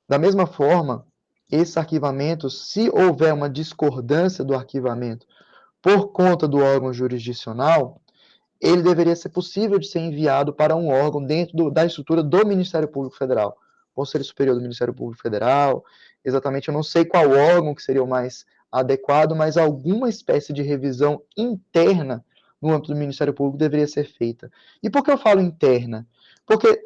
da mesma forma, esses arquivamentos, se houver uma discordância do arquivamento por conta do órgão jurisdicional, ele deveria ser possível de ser enviado para um órgão dentro da estrutura do Ministério Público Federal. Conselho Superior do Ministério Público Federal, exatamente, eu não sei qual órgão que seria o mais adequado, mas alguma espécie de revisão interna no âmbito do Ministério Público deveria ser feita. E por que eu falo interna? Porque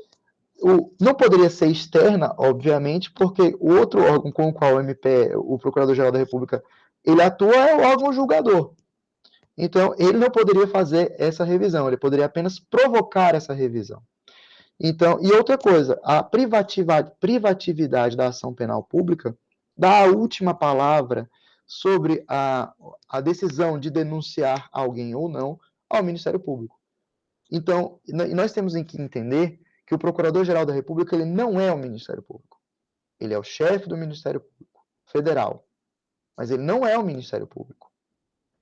não poderia ser externa, obviamente, porque o outro órgão com o qual o MP, o Procurador-Geral da República, ele atua é o órgão julgador. Então, ele não poderia fazer essa revisão, ele poderia apenas provocar essa revisão. Então, e outra coisa, a privatividade da ação penal pública dá a última palavra sobre a decisão de denunciar alguém ou não ao Ministério Público. Então, nós temos que entender que o Procurador-Geral da República ele não é o Ministério Público. Ele é o chefe do Ministério Público Federal, mas ele não é o Ministério Público.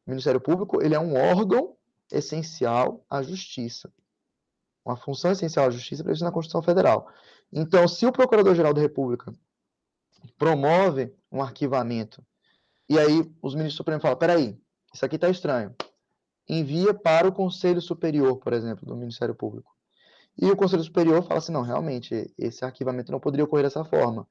O Ministério Público ele é um órgão essencial à justiça. Uma função essencial à justiça prevista na Constituição Federal. Então, se o Procurador-Geral da República promove um arquivamento, e aí os ministros supremos falam, peraí, isso aqui está estranho. Envia para o Conselho Superior, por exemplo, do Ministério Público. E o Conselho Superior fala assim, não, realmente, esse arquivamento não poderia ocorrer dessa forma.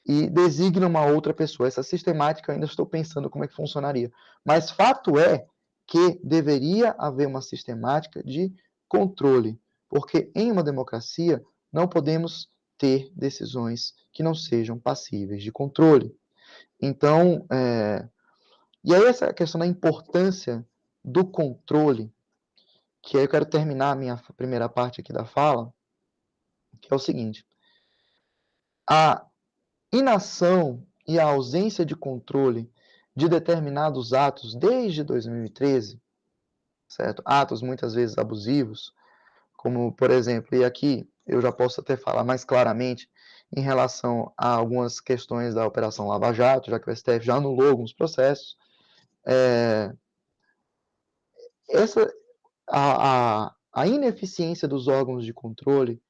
E designa uma outra pessoa. Essa sistemática eu ainda estou pensando como é que funcionaria. Mas fato é que deveria haver uma sistemática de controle, porque em uma democracia não podemos ter decisões que não sejam passíveis de controle. Então, e aí essa questão da importância do controle, que aí eu quero terminar a minha primeira parte aqui da fala, que é o seguinte, a inação e a ausência de controle de determinados atos desde 2013, certo? Atos muitas vezes abusivos, como, por exemplo, e aqui eu já posso até falar mais claramente em relação a algumas questões da Operação Lava Jato, já que o STF já anulou alguns processos, a ineficiência dos órgãos de controle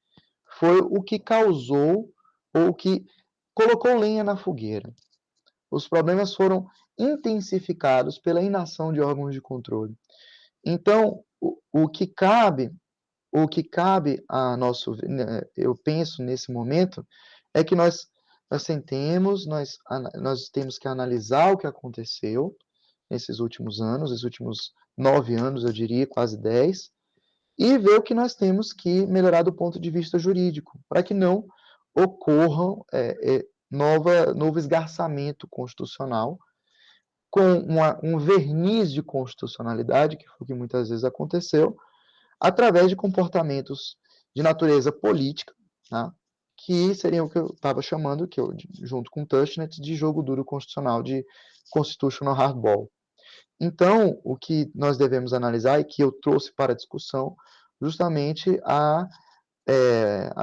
foi o que causou ou que colocou lenha na fogueira. Os problemas foram intensificados pela inação de órgãos de controle. Então, o que cabe a eu penso nesse momento, é que nós sentemos, nós temos que analisar o que aconteceu nesses últimos anos, esses últimos 9 anos, eu diria, quase 10, e ver o que nós temos que melhorar do ponto de vista jurídico, para que não ocorram novo esgarçamento constitucional, com um verniz de constitucionalidade, que foi o que muitas vezes aconteceu, através de comportamentos de natureza política, tá? Que seriam o que eu estava chamando, junto com o Tushnet, de jogo duro constitucional, de constitutional hardball. Então, o que nós devemos analisar, e que eu trouxe para a discussão, justamente a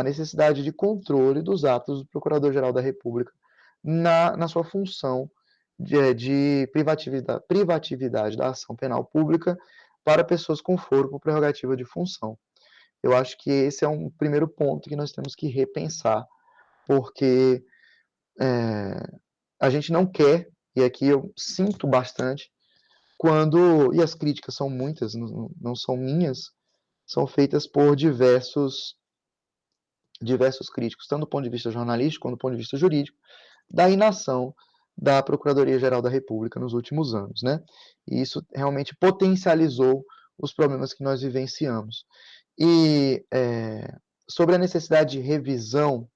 necessidade de controle dos atos do Procurador-Geral da República na sua função de privatividade da ação penal pública para pessoas com foro por prerrogativa de função. Eu acho que esse é um primeiro ponto que nós temos que repensar, porque a gente não quer, e aqui eu sinto bastante, e as críticas são muitas, não são minhas, são feitas por diversos críticos, tanto do ponto de vista jornalístico quanto do ponto de vista jurídico, da inação da Procuradoria-Geral da República nos últimos anos, né? E isso realmente potencializou os problemas que nós vivenciamos. E sobre a necessidade de revisão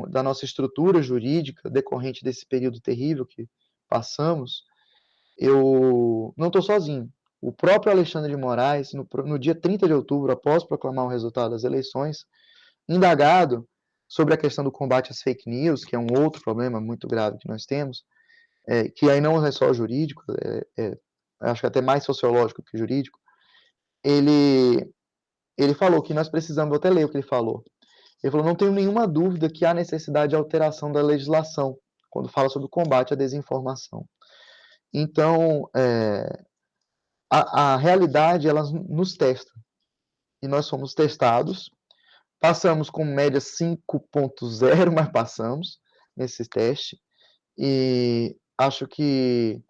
da nossa estrutura jurídica decorrente desse período terrível que passamos, eu não estou sozinho. O próprio Alexandre de Moraes, no dia 30 de outubro, após proclamar o resultado das eleições, indagado sobre a questão do combate às fake news, que é um outro problema muito grave que nós temos, que aí não é só jurídico, acho que até mais sociológico que jurídico, ele falou que nós precisamos, vou até ler o que ele falou. Ele falou, não tenho nenhuma dúvida que há necessidade de alteração da legislação, quando fala sobre o combate à desinformação. Então, a realidade, ela nos testa. E nós somos testados. Passamos com média 5.0, mas passamos nesse teste. E acho que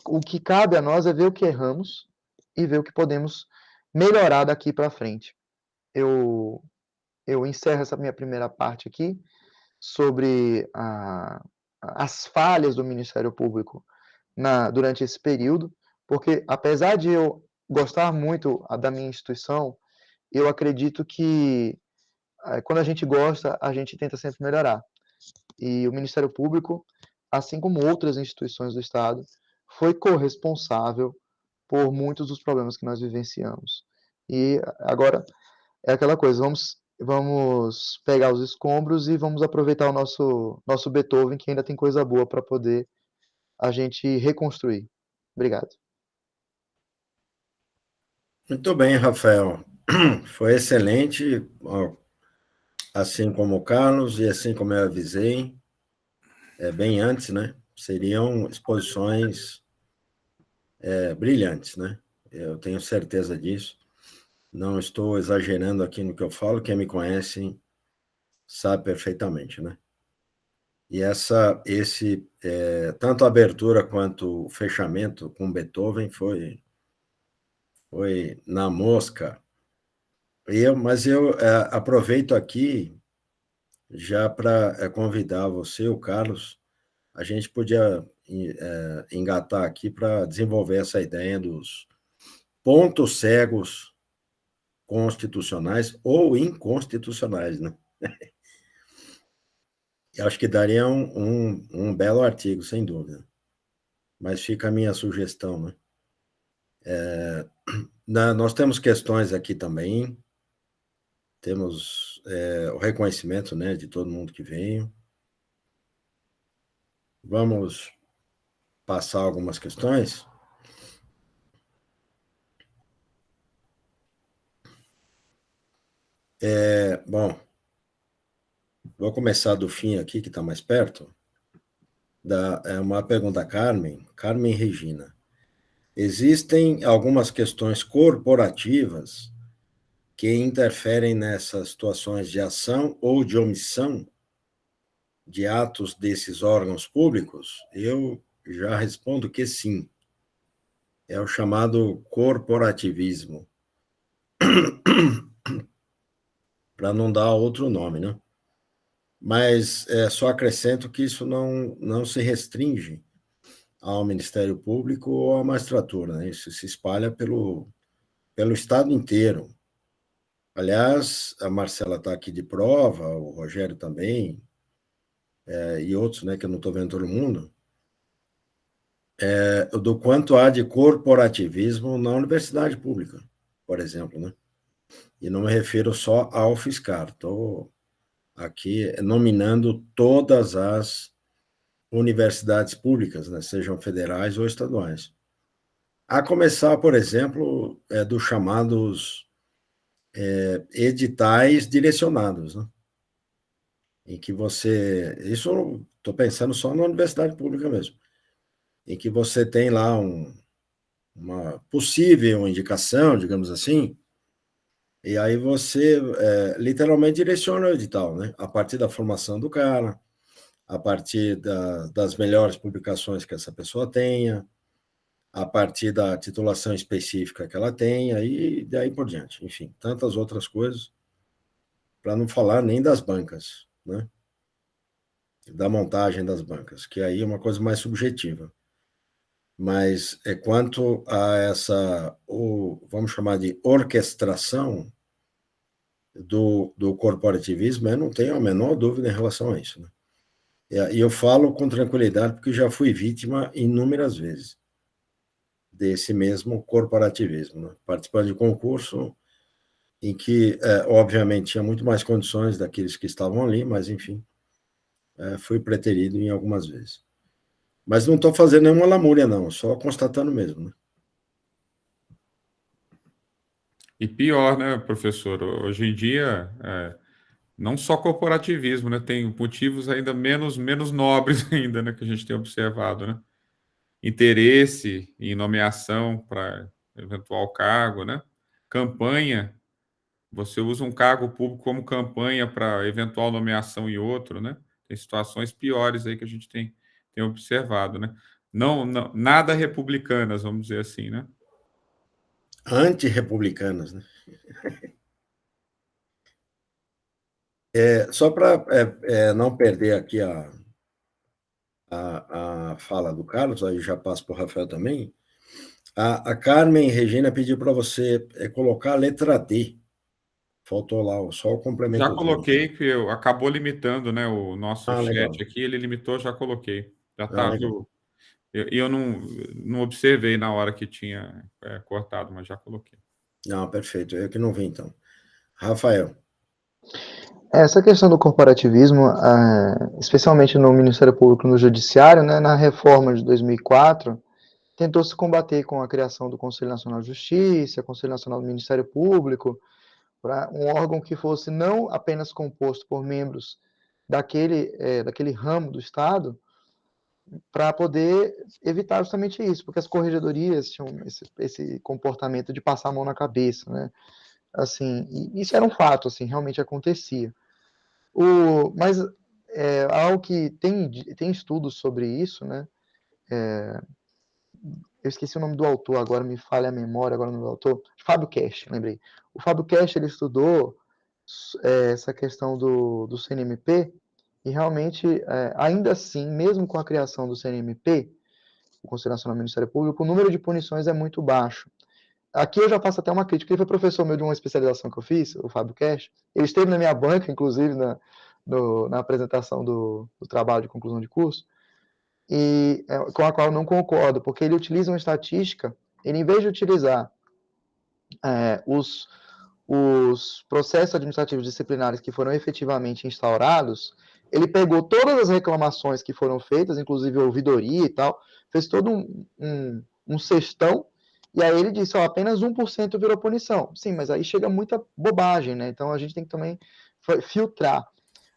o que cabe a nós é ver o que erramos e ver o que podemos melhorar daqui para frente. Eu encerro essa minha primeira parte aqui sobre as falhas do Ministério Público durante esse período, porque apesar de eu gostar muito da minha instituição, eu acredito que quando a gente gosta, a gente tenta sempre melhorar. E o Ministério Público, assim como outras instituições do Estado, foi corresponsável por muitos dos problemas que nós vivenciamos. E agora é aquela coisa, vamos pegar os escombros e vamos aproveitar o nosso Beethoven, que ainda tem coisa boa para poder a gente reconstruir. Obrigado. Muito bem, Rafael. Foi excelente, assim como o Carlos e assim como eu avisei, bem antes, né? Seriam exposições brilhantes, né? Eu tenho certeza disso. Não estou exagerando aqui no que eu falo, quem me conhece sabe perfeitamente, né? E tanto a abertura quanto o fechamento com Beethoven foi na mosca. Mas eu aproveito aqui já para convidar você, o Carlos, a gente podia engatar aqui para desenvolver essa ideia dos pontos cegos constitucionais ou inconstitucionais, né? Eu acho que daria um belo artigo, sem dúvida. Mas fica a minha sugestão, né? Nós temos questões aqui também, temos o reconhecimento, né, de todo mundo que veio. Vamos passar algumas questões? Bom, vou começar do fim aqui, que está mais perto. Uma pergunta da Carmen Regina. Existem algumas questões corporativas que interferem nessas situações de ação ou de omissão de atos desses órgãos públicos? Eu já respondo que sim. É o chamado corporativismo. Para não dar outro nome, né? Mas só acrescento que isso não se restringe ao Ministério Público ou à magistratura, né? Isso se espalha pelo Estado inteiro. Aliás, a Marcela está aqui de prova, o Rogério também, e outros, né, que eu não estou vendo todo mundo, do quanto há de corporativismo na universidade pública, por exemplo, né? E não me refiro só ao UFSCar, estou aqui nominando todas as universidades públicas, né, sejam federais ou estaduais. A começar, por exemplo, dos chamados editais direcionados, né? Em que isso estou pensando só na universidade pública mesmo, em que você tem lá uma possível indicação, digamos assim, e aí você literalmente direciona o edital, né? A partir da formação do cara, a partir das melhores publicações que essa pessoa tenha, a partir da titulação específica que ela tenha, e daí por diante. Enfim, tantas outras coisas, para não falar nem das bancas, né? Da montagem das bancas, que aí é uma coisa mais subjetiva. Mas quanto a vamos chamar de orquestração, do corporativismo, eu não tenho a menor dúvida em relação a isso, né? E eu falo com tranquilidade porque já fui vítima inúmeras vezes desse mesmo corporativismo, né? Participando de concurso em que, obviamente, tinha muito mais condições daqueles que estavam ali, mas, enfim, fui preterido em algumas vezes. Mas não estou fazendo nenhuma lamúria, não, só constatando mesmo, né? E pior, né, professor? Hoje em dia, não só corporativismo, né? Tem motivos ainda menos nobres ainda, né, que a gente tem observado, né? Interesse em nomeação para eventual cargo, né? Campanha, você usa um cargo público como campanha para eventual nomeação em outro, né? Tem situações piores aí que a gente tem observado, né? Não, nada republicanas, vamos dizer assim, né? Antirrepublicanas, né? Só para não perder aqui a fala do Carlos, aí já passo para o Rafael também. A Carmen Regina pediu para você colocar a letra D. Faltou lá só o Já complementozinho. coloquei, que acabou limitando, né, o nosso Legal. chat aqui, ele limitou, já coloquei. Já estava. Legal. Eu não observei na hora que tinha cortado, mas já coloquei. Não, perfeito. Eu que não vi, então. Rafael. Essa questão do corporativismo, especialmente no Ministério Público e no Judiciário, né, na reforma de 2004, tentou se combater com a criação do Conselho Nacional de Justiça, Conselho Nacional do Ministério Público, para um órgão que fosse não apenas composto por membros daquele ramo do Estado, para poder evitar justamente isso, porque as corregedorias tinham esse comportamento de passar a mão na cabeça, né? Assim, isso era um fato, assim, realmente acontecia. Mas algo que tem estudos sobre isso, né? Eu esqueci o nome do autor, agora me falha a memória, agora o nome do autor. Fábio Cash, lembrei. O Fábio Cash, ele estudou essa questão do CNMP, e realmente, ainda assim, mesmo com a criação do CNMP, o Conselho Nacional do Ministério Público, o número de punições é muito baixo. Aqui eu já faço até uma crítica, ele foi professor meu de uma especialização que eu fiz, o Fábio Cash, ele esteve na minha banca, inclusive, na apresentação do trabalho de conclusão de curso, e com a qual eu não concordo, porque ele utiliza uma estatística, ele, em vez de utilizar os processos administrativos disciplinares que foram efetivamente instaurados, ele pegou todas as reclamações que foram feitas, inclusive a ouvidoria e tal, fez todo um cestão, e aí ele disse, apenas 1% virou punição. Sim, mas aí chega muita bobagem, né? Então a gente tem que também filtrar.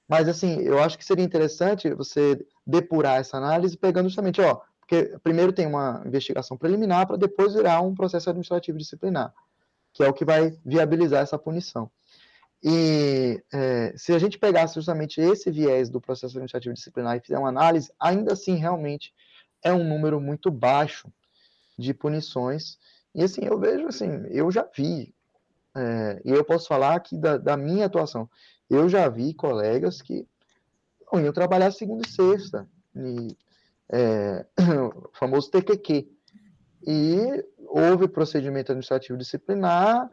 Mas, assim, eu acho que seria interessante você depurar essa análise pegando justamente, porque primeiro tem uma investigação preliminar para depois virar um processo administrativo disciplinar, que é o que vai viabilizar essa punição. E se a gente pegasse justamente esse viés do processo administrativo disciplinar e fizer uma análise, ainda assim, realmente, é um número muito baixo de punições. E, assim, eu vejo, assim, eu já vi, e eu posso falar aqui da minha atuação, eu já vi colegas que não iam trabalhar segunda e sexta, e, o famoso TQQ. E houve procedimento administrativo disciplinar,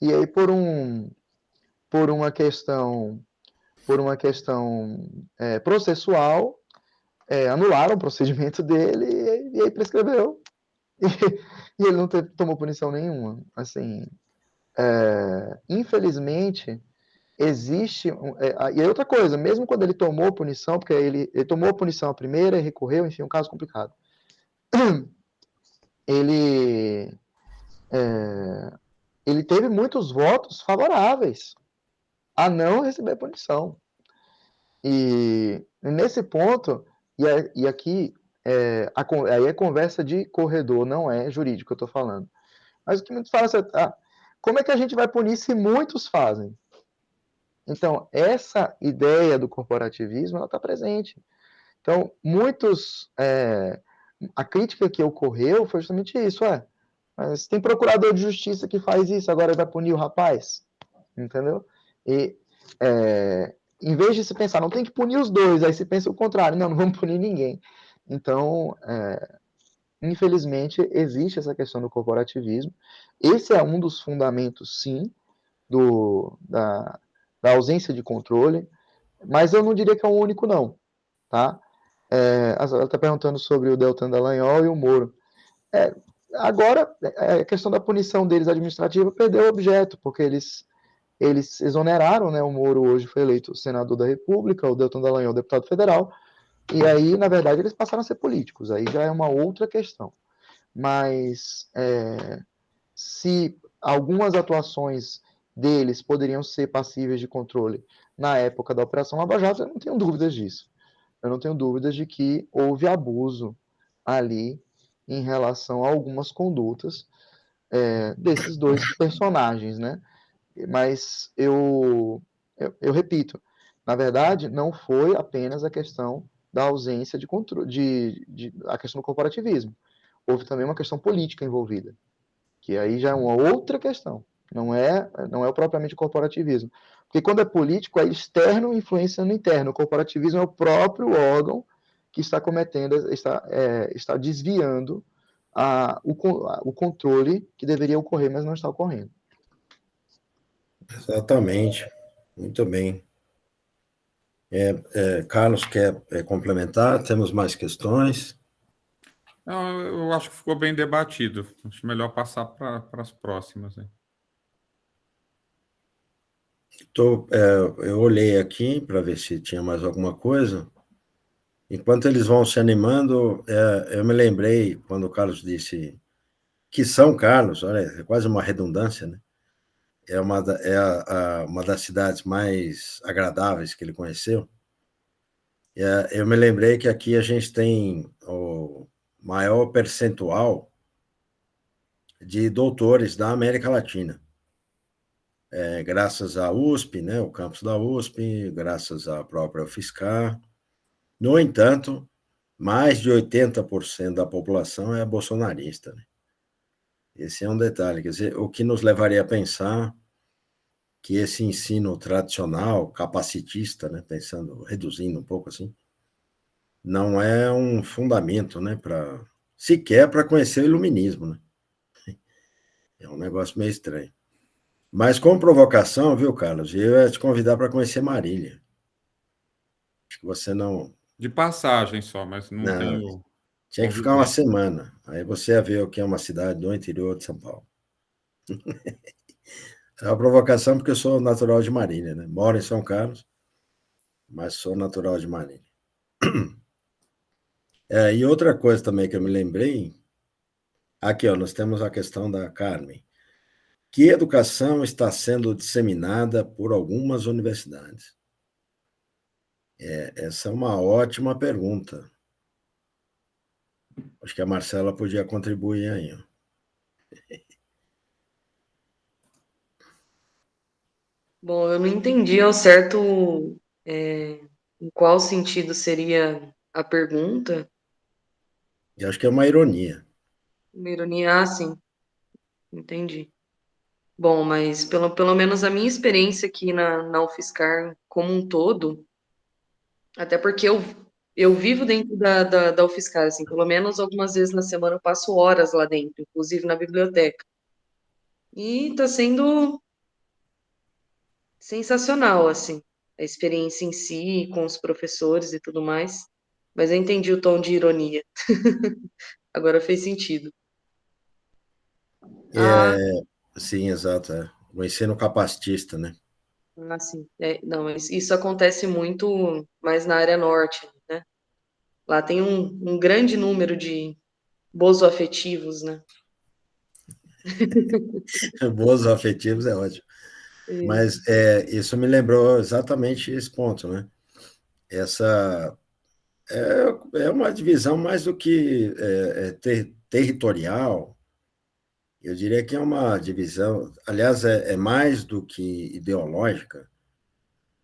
e aí por uma questão processual, anularam o procedimento dele e aí prescreveu. E ele não tomou punição nenhuma. Assim, infelizmente, existe. E aí outra coisa, mesmo quando ele tomou punição, porque ele tomou punição a primeira e recorreu, enfim, um caso complicado. Ele teve muitos votos favoráveis a não receber punição. E nesse ponto, e aqui aí é conversa de corredor, não é jurídico que eu estou falando. Mas o que muitos falam é, como é que a gente vai punir se muitos fazem? Então, essa ideia do corporativismo, ela está presente. Então, a crítica que ocorreu foi justamente isso, mas tem procurador de justiça que faz isso, agora vai punir o rapaz, entendeu? E em vez de se pensar, não tem que punir os dois, aí se pensa o contrário, não vamos punir ninguém. Então, infelizmente, existe essa questão do corporativismo. Esse é um dos fundamentos, sim, da ausência de controle, mas eu não diria que é o único, não, tá? Ela está perguntando sobre o Deltan Dallagnol e o Moro. Agora, a questão da punição deles administrativa perdeu o objeto, porque eles exoneraram, né? O Moro hoje foi eleito senador da República, o Deltan Dallagnol deputado federal, e aí, na verdade, eles passaram a ser políticos, aí já é uma outra questão. Mas se algumas atuações deles poderiam ser passíveis de controle na época da Operação Lava Jato, eu não tenho dúvidas disso. Eu não tenho dúvidas de que houve abuso ali em relação a algumas condutas desses dois personagens, né? Mas eu repito, na verdade, não foi apenas a questão da ausência de controle, a questão do corporativismo. Houve também uma questão política envolvida, que aí já é uma outra questão. Não é propriamente o corporativismo. Porque quando é político, é externo influenciando interno. O corporativismo é o próprio órgão que está cometendo, está desviando o controle que deveria ocorrer, mas não está ocorrendo. Exatamente. Muito bem. Carlos quer complementar? Temos mais questões? Não, eu acho que ficou bem debatido. Acho melhor passar para as próximas. Hein? Eu olhei aqui para ver se tinha mais alguma coisa. Enquanto eles vão se animando, eu me lembrei quando o Carlos disse que São Carlos, olha, é quase uma redundância, né? É uma das cidades mais agradáveis que ele conheceu. Eu me lembrei que aqui a gente tem o maior percentual de doutores da América Latina. Graças à USP, né, o campus da USP, graças à própria UFSCar. No entanto, mais de 80% da população é bolsonarista. Né? Esse é um detalhe, quer dizer, o que nos levaria a pensar que esse ensino tradicional, capacitista, né, pensando, reduzindo um pouco assim, não é um fundamento, né, sequer para conhecer o iluminismo, né? É um negócio meio estranho. Mas com provocação, viu, Carlos? Eu ia te convidar para conhecer Marília. Acho que você não. De passagem só, mas não Não, tenho tinha que ficar uma convivência. semana. Aí você ia ver o que é uma cidade do interior de São Paulo. É uma provocação porque eu sou natural de Marília, né? Moro em São Carlos, mas sou natural de Marília. E outra coisa também que eu me lembrei, aqui, ó, nós temos a questão da Carmen. Que educação está sendo disseminada por algumas universidades? Essa é uma ótima pergunta. Acho que a Marcela podia contribuir aí. Ó. Bom, eu não entendi ao certo em qual sentido seria a pergunta. Eu acho que é uma ironia. Uma ironia, sim, entendi. Bom, mas pelo menos a minha experiência aqui na UFSCar como um todo, até porque eu vivo dentro da UFSCar, assim, pelo menos algumas vezes na semana eu passo horas lá dentro, inclusive na biblioteca. E está sendo sensacional, assim, a experiência em si, com os professores e tudo mais. Mas eu entendi o tom de ironia. Agora fez sentido. Ah, Sim, exato. O ensino capacitista, né? sim. Não, mas isso acontece muito mais na área norte, né? Lá tem um grande número de bozo-afetivos, né? Boas afetivos é ótimo. E- Mas isso me lembrou exatamente esse ponto, né? Essa é uma divisão mais do que territorial. Eu diria que é uma divisão, aliás, é mais do que ideológica,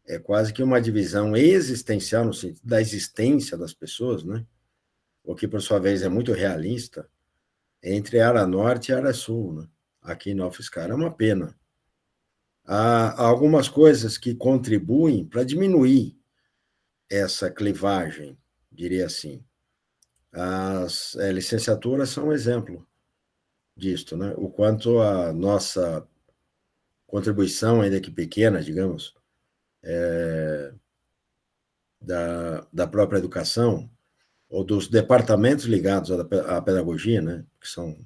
é quase que uma divisão existencial, no sentido da existência das pessoas, né? O que, por sua vez, é muito realista, entre a área norte e a área sul, né? Aqui na UFSCar. É uma pena. Há algumas coisas que contribuem para diminuir essa clivagem, diria assim. As licenciaturas são um exemplo disto, né? O quanto a nossa contribuição, ainda que pequena, digamos, da própria educação, ou dos departamentos ligados à pedagogia, né, que são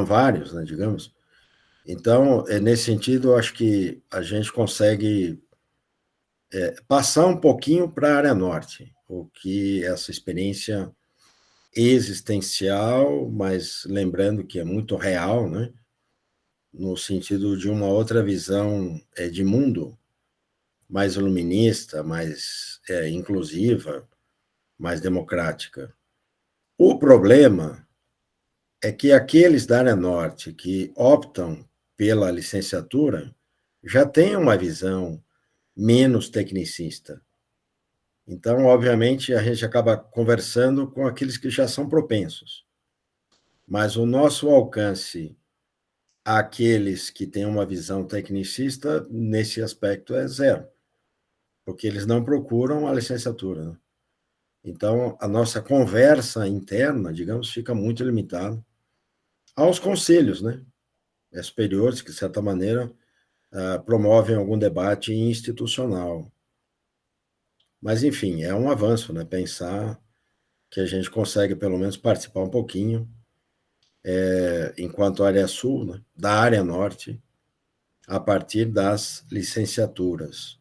vários, né, digamos. Então, nesse sentido, eu acho que a gente consegue passar um pouquinho para a área norte, o que essa experiência existencial, mas lembrando que é muito real, né, no sentido de uma outra visão de mundo, mais iluminista, mais inclusiva, mais democrática. O problema é que aqueles da área norte que optam pela licenciatura já têm uma visão menos tecnicista. Então, obviamente, a gente acaba conversando com aqueles que já são propensos. Mas o nosso alcance àqueles que têm uma visão tecnicista, nesse aspecto, é zero, porque eles não procuram a licenciatura, né? Então, a nossa conversa interna, digamos, fica muito limitada aos conselhos, né, superiores, que, de certa maneira, promovem algum debate institucional. Mas, enfim, é um avanço, né, pensar que a gente consegue, pelo menos, participar um pouquinho, enquanto área sul, né, da área norte, a partir das licenciaturas.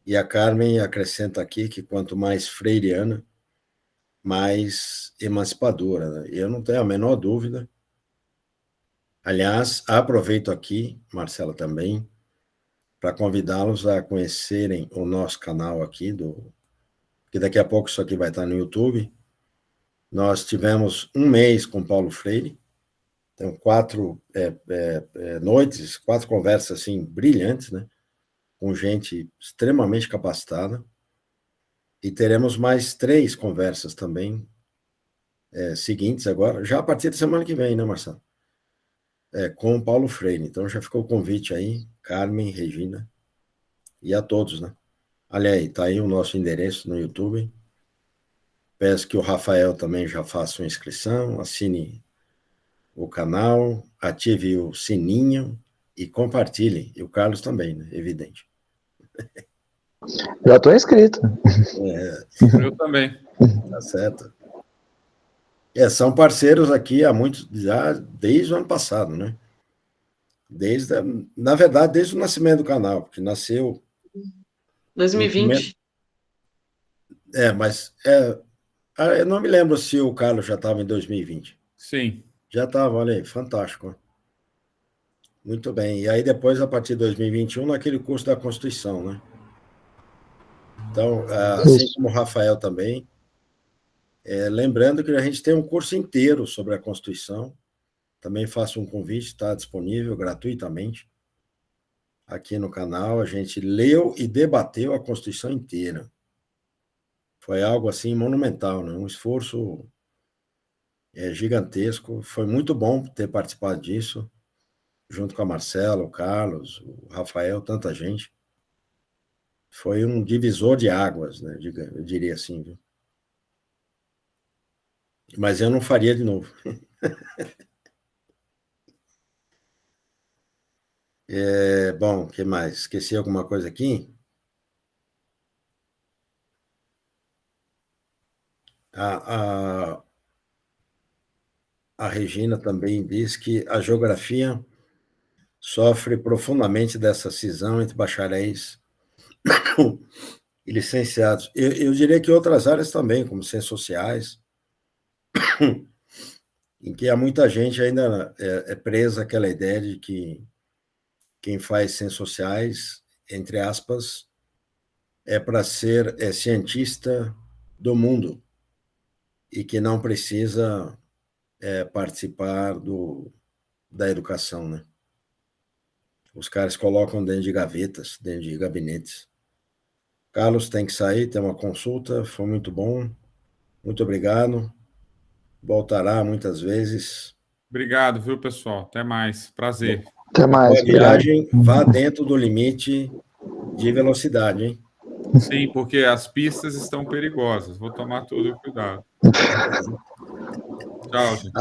E a Carmen acrescenta aqui que quanto mais freiriana, mais emancipadora, né? Eu não tenho a menor dúvida. Aliás, aproveito aqui, Marcela também, para convidá-los a conhecerem o nosso canal aqui, que daqui a pouco isso aqui vai estar no YouTube. Nós tivemos um mês com Paulo Freire, então 4 noites, 4 conversas assim brilhantes, né, com gente extremamente capacitada, e teremos mais 3 conversas também seguintes agora, já a partir da semana que vem, né, Marcelo? Com o Paulo Freire. Então já ficou o convite aí, Carmen, Regina, e a todos, né? Olha aí, tá aí o nosso endereço no YouTube. Peço que o Rafael também já faça uma inscrição, assine o canal, ative o sininho e compartilhe. E o Carlos também, né? Evidente. Já estou inscrito. Eu também. Tá certo. São parceiros aqui há muito, já desde o ano passado, né? Na verdade, desde o nascimento do canal, porque nasceu... 2020. Mas eu não me lembro se o Carlos já estava em 2020. Sim. Já estava, olha aí, fantástico. Muito bem. E aí depois, a partir de 2021, naquele curso da Constituição, né? Então, assim como o Rafael também, lembrando que a gente tem um curso inteiro sobre a Constituição, também faço um convite, está disponível gratuitamente aqui no canal. A gente leu e debateu a Constituição inteira. Foi algo assim monumental, né? Um esforço gigantesco. Foi muito bom ter participado disso, junto com a Marcela, o Carlos, o Rafael, tanta gente. Foi um divisor de águas, né? Eu diria assim, viu? Mas eu não faria de novo. Bom, o que mais? Esqueci alguma coisa aqui? A Regina também diz que a geografia sofre profundamente dessa cisão entre bacharéis e licenciados. Eu diria que outras áreas também, como ciências sociais, em que há muita gente ainda presa àquela ideia de que quem faz ciências sociais, entre aspas, é para ser cientista do mundo e que não precisa participar da educação, né? Os caras colocam dentro de gavetas, dentro de gabinetes. Carlos tem que sair, tem uma consulta, foi muito bom. Muito obrigado. Voltará muitas vezes. Obrigado, viu, pessoal? Até mais. Prazer. Até mais. Boa viagem, vá dentro do limite de velocidade, hein? Sim, porque as pistas estão perigosas. Vou tomar todo o cuidado. Tchau, gente.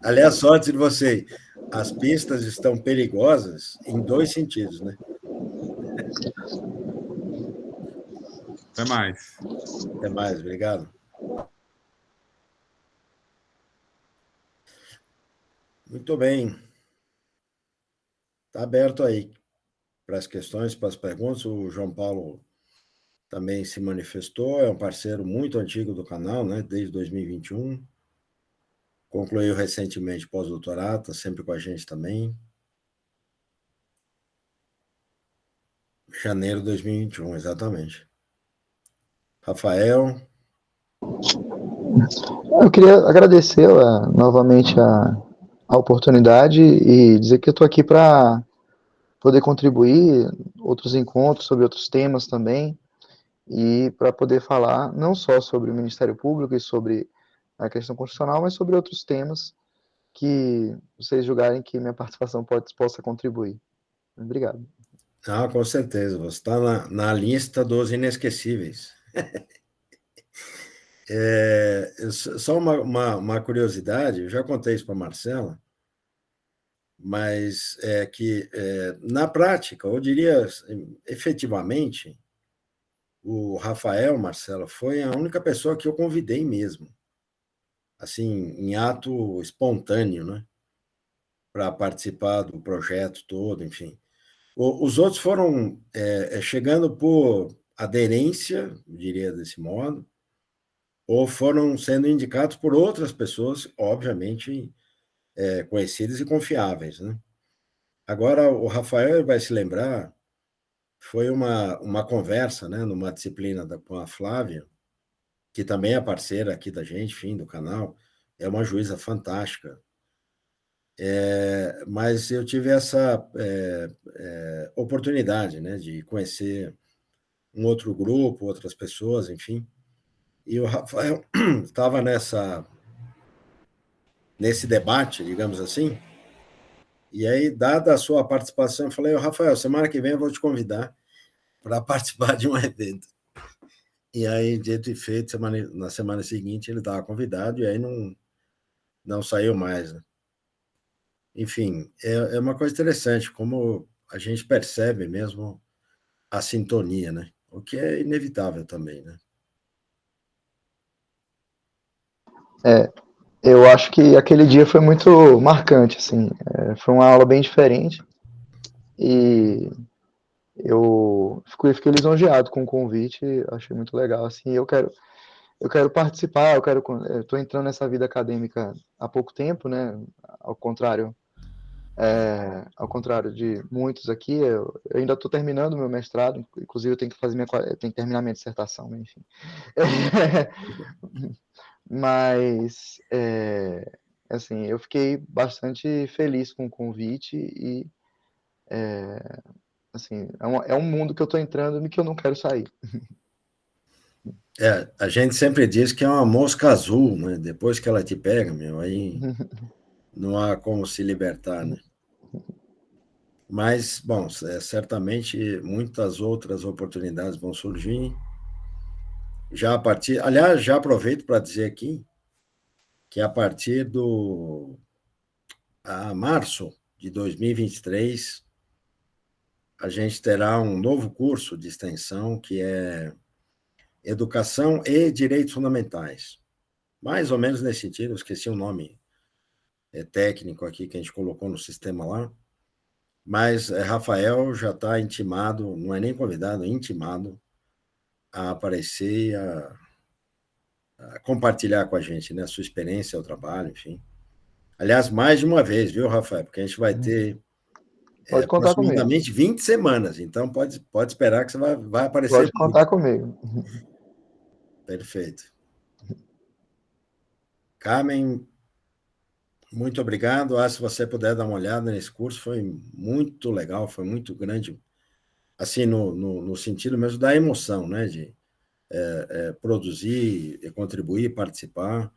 Aliás, sorte de você. as pistas estão perigosas em 2 sentidos, né? Até mais. Até mais, obrigado. Muito bem. Está aberto aí para as questões, para as perguntas. O João Paulo também se manifestou, é um parceiro muito antigo do canal, né? Desde 2021. Concluiu recentemente pós-doutorado, está sempre com a gente também. Janeiro de 2021, exatamente. Rafael. Eu queria agradecer novamente a oportunidade e dizer que eu estou aqui para poder contribuir outros encontros sobre outros temas também e para poder falar não só sobre o Ministério Público e sobre a questão constitucional, mas sobre outros temas que vocês julgarem que minha participação possa contribuir. Obrigado. Ah, com certeza. Você está na lista dos inesquecíveis. Só uma curiosidade, eu já contei isso para a Marcela, mas é que, na prática, eu diria, efetivamente, o Rafael, Marcela, foi a única pessoa que eu convidei mesmo, assim, em ato espontâneo, né, para participar do projeto todo, enfim. Os outros foram chegando por aderência, eu diria desse modo, ou foram sendo indicados por outras pessoas, obviamente, conhecidas e confiáveis, né? Agora, o Rafael vai se lembrar, foi uma conversa, né, numa disciplina com a Flávia, que também é parceira aqui da gente, enfim, do canal, é uma juíza fantástica. Mas eu tive essa oportunidade, né, de conhecer um outro grupo, outras pessoas, enfim, e o Rafael estava nesse debate, digamos assim, e aí, dada a sua participação, eu falei, Rafael, semana que vem eu vou te convidar para participar de um evento. E aí, dito e feito, na semana seguinte ele estava convidado e aí não saiu mais, né? Enfim, é uma coisa interessante, como a gente percebe mesmo a sintonia, né? O que é inevitável também, né? Eu acho que aquele dia foi muito marcante, assim, foi uma aula bem diferente e eu fiquei lisonjeado com o convite, achei muito legal, assim, eu quero participar, eu estou entrando nessa vida acadêmica há pouco tempo, né, ao contrário de muitos aqui, eu ainda estou terminando meu mestrado, inclusive eu tenho que terminar minha dissertação, né, enfim. Mas, assim, eu fiquei bastante feliz com o convite e, assim, é um mundo que eu estou entrando e que eu não quero sair. A gente sempre diz que é uma mosca azul, né? Depois que ela te pega, meu, aí não há como se libertar, né? Mas, bom, certamente muitas outras oportunidades vão surgir. Aliás, já aproveito para dizer aqui que a partir a março de 2023, a gente terá um novo curso de extensão que é Educação e Direitos Fundamentais. Mais ou menos nesse sentido, eu esqueci o nome técnico aqui que a gente colocou no sistema lá, mas Rafael já está intimado, não é nem convidado, é intimado a aparecer e a compartilhar com a gente, né, a sua experiência, o trabalho, enfim. Aliás, mais de uma vez, viu, Rafael? Porque a gente vai ter Pode contar comigo. aproximadamente 20 semanas, então pode esperar que você vai aparecer. Pode contar comigo. Perfeito. Carmen, muito obrigado. Se você puder dar uma olhada nesse curso, foi muito legal, foi muito grande, assim, no sentido mesmo da emoção, né, de produzir, contribuir, participar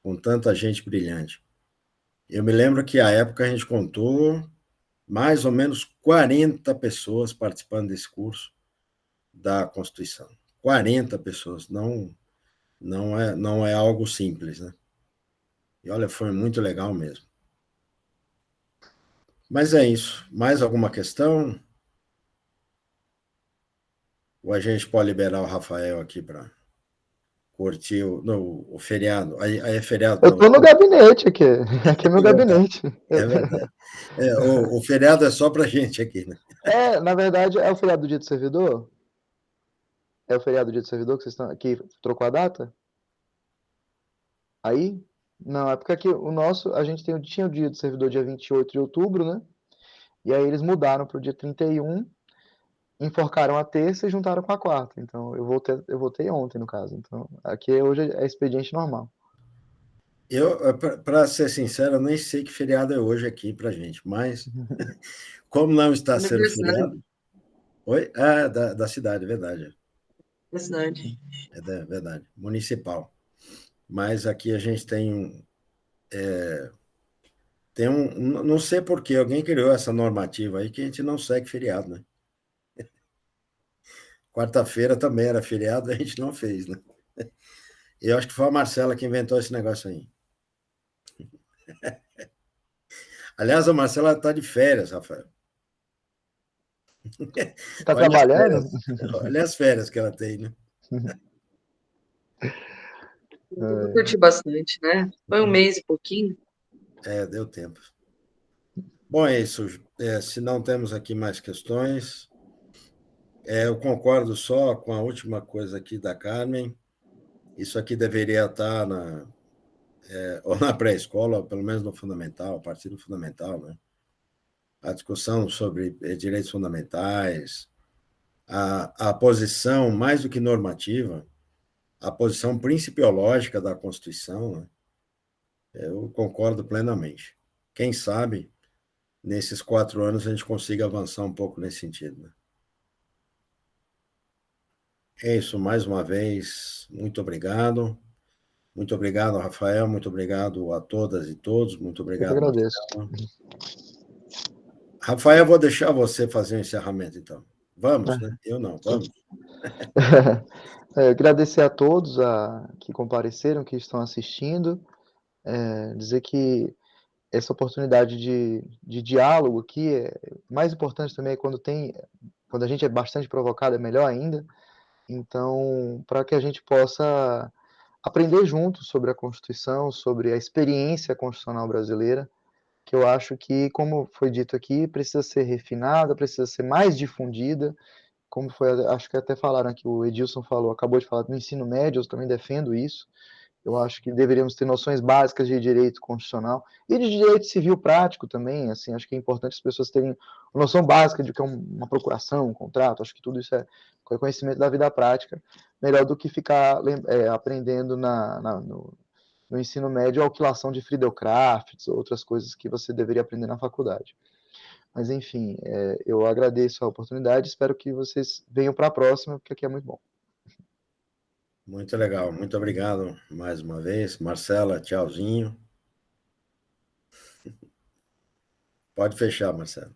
com tanta gente brilhante. Eu me lembro que, à época, a gente contou mais ou menos 40 pessoas participando desse curso da Constituição. 40 pessoas, não é algo simples, né? E olha, foi muito legal mesmo. Mas é isso. Mais alguma questão? Ou a gente pode liberar o Rafael aqui para curtir o feriado? Aí é feriado Eu para estou no gabinete aqui. Aqui é meu gabinete. É verdade. O feriado é só para a gente aqui, né? Na verdade, é o feriado do Dia do Servidor? É o feriado do Dia do Servidor que vocês estão aqui? Trocou a data? Aí? Não, é porque aqui o nosso, a gente tinha o Dia do Servidor dia 28 de outubro, né? E aí eles mudaram para o dia 31, enforcaram a terça e juntaram com a quarta. Então, eu voltei ontem, no caso. Então, aqui hoje é expediente normal. Para ser sincero, eu nem sei que feriado é hoje aqui para gente, mas como não está sendo Aniversário feriado. Oi? Ah, da cidade, verdade. da cidade. Verdade. Municipal. Mas aqui a gente tem um. Não sei por que alguém criou essa normativa aí que a gente não segue feriado, né? Quarta-feira também era feriado, a gente não fez, né? Eu acho que foi a Marcela que inventou esse negócio aí. Aliás, a Marcela está de férias, Rafael. Tá trabalhando? Olha as férias que ela tem, né? Eu curti bastante, né? Foi um mês e pouquinho. Deu tempo. Bom, é isso. Se não temos aqui mais questões, eu concordo só com a última coisa aqui da Carmen. Isso aqui deveria estar ou na pré-escola, ou pelo menos no fundamental, a partir do fundamental, né? A discussão sobre direitos fundamentais, a posição, mais do que normativa, a posição principiológica da Constituição, né? Eu concordo plenamente. Quem sabe, nesses 4 anos, a gente consiga avançar um pouco nesse sentido, né? É isso, mais uma vez, muito obrigado. Muito obrigado, Rafael. Muito obrigado a todas e todos. Muito Eu que obrigado, agradeço. Marcelo. Rafael, eu vou deixar você fazer o encerramento, então. Vamos, né? Eu não, vamos. Agradecer a todos que compareceram, que estão assistindo. Dizer que essa oportunidade de diálogo aqui, mais importante também é quando a gente é bastante provocado, é melhor ainda. Então, para que a gente possa aprender juntos sobre a Constituição, sobre a experiência constitucional brasileira, que eu acho que, como foi dito aqui, precisa ser refinada, precisa ser mais difundida, como foi, acho que até falaram aqui, o Edilson acabou de falar do ensino médio, eu também defendo isso. Eu acho que deveríamos ter noções básicas de direito constitucional e de direito civil prático também. Assim, acho que é importante as pessoas terem uma noção básica de o que é uma procuração, um contrato. Acho que tudo isso é conhecimento da vida prática, melhor do que ficar aprendendo no ensino médio a alquilação de Friedel-Crafts, outras coisas que você deveria aprender na faculdade. Mas, enfim, eu agradeço a oportunidade, espero que vocês venham para a próxima, porque aqui é muito bom. Muito legal. Muito obrigado mais uma vez. Marcela, tchauzinho. Pode fechar, Marcelo.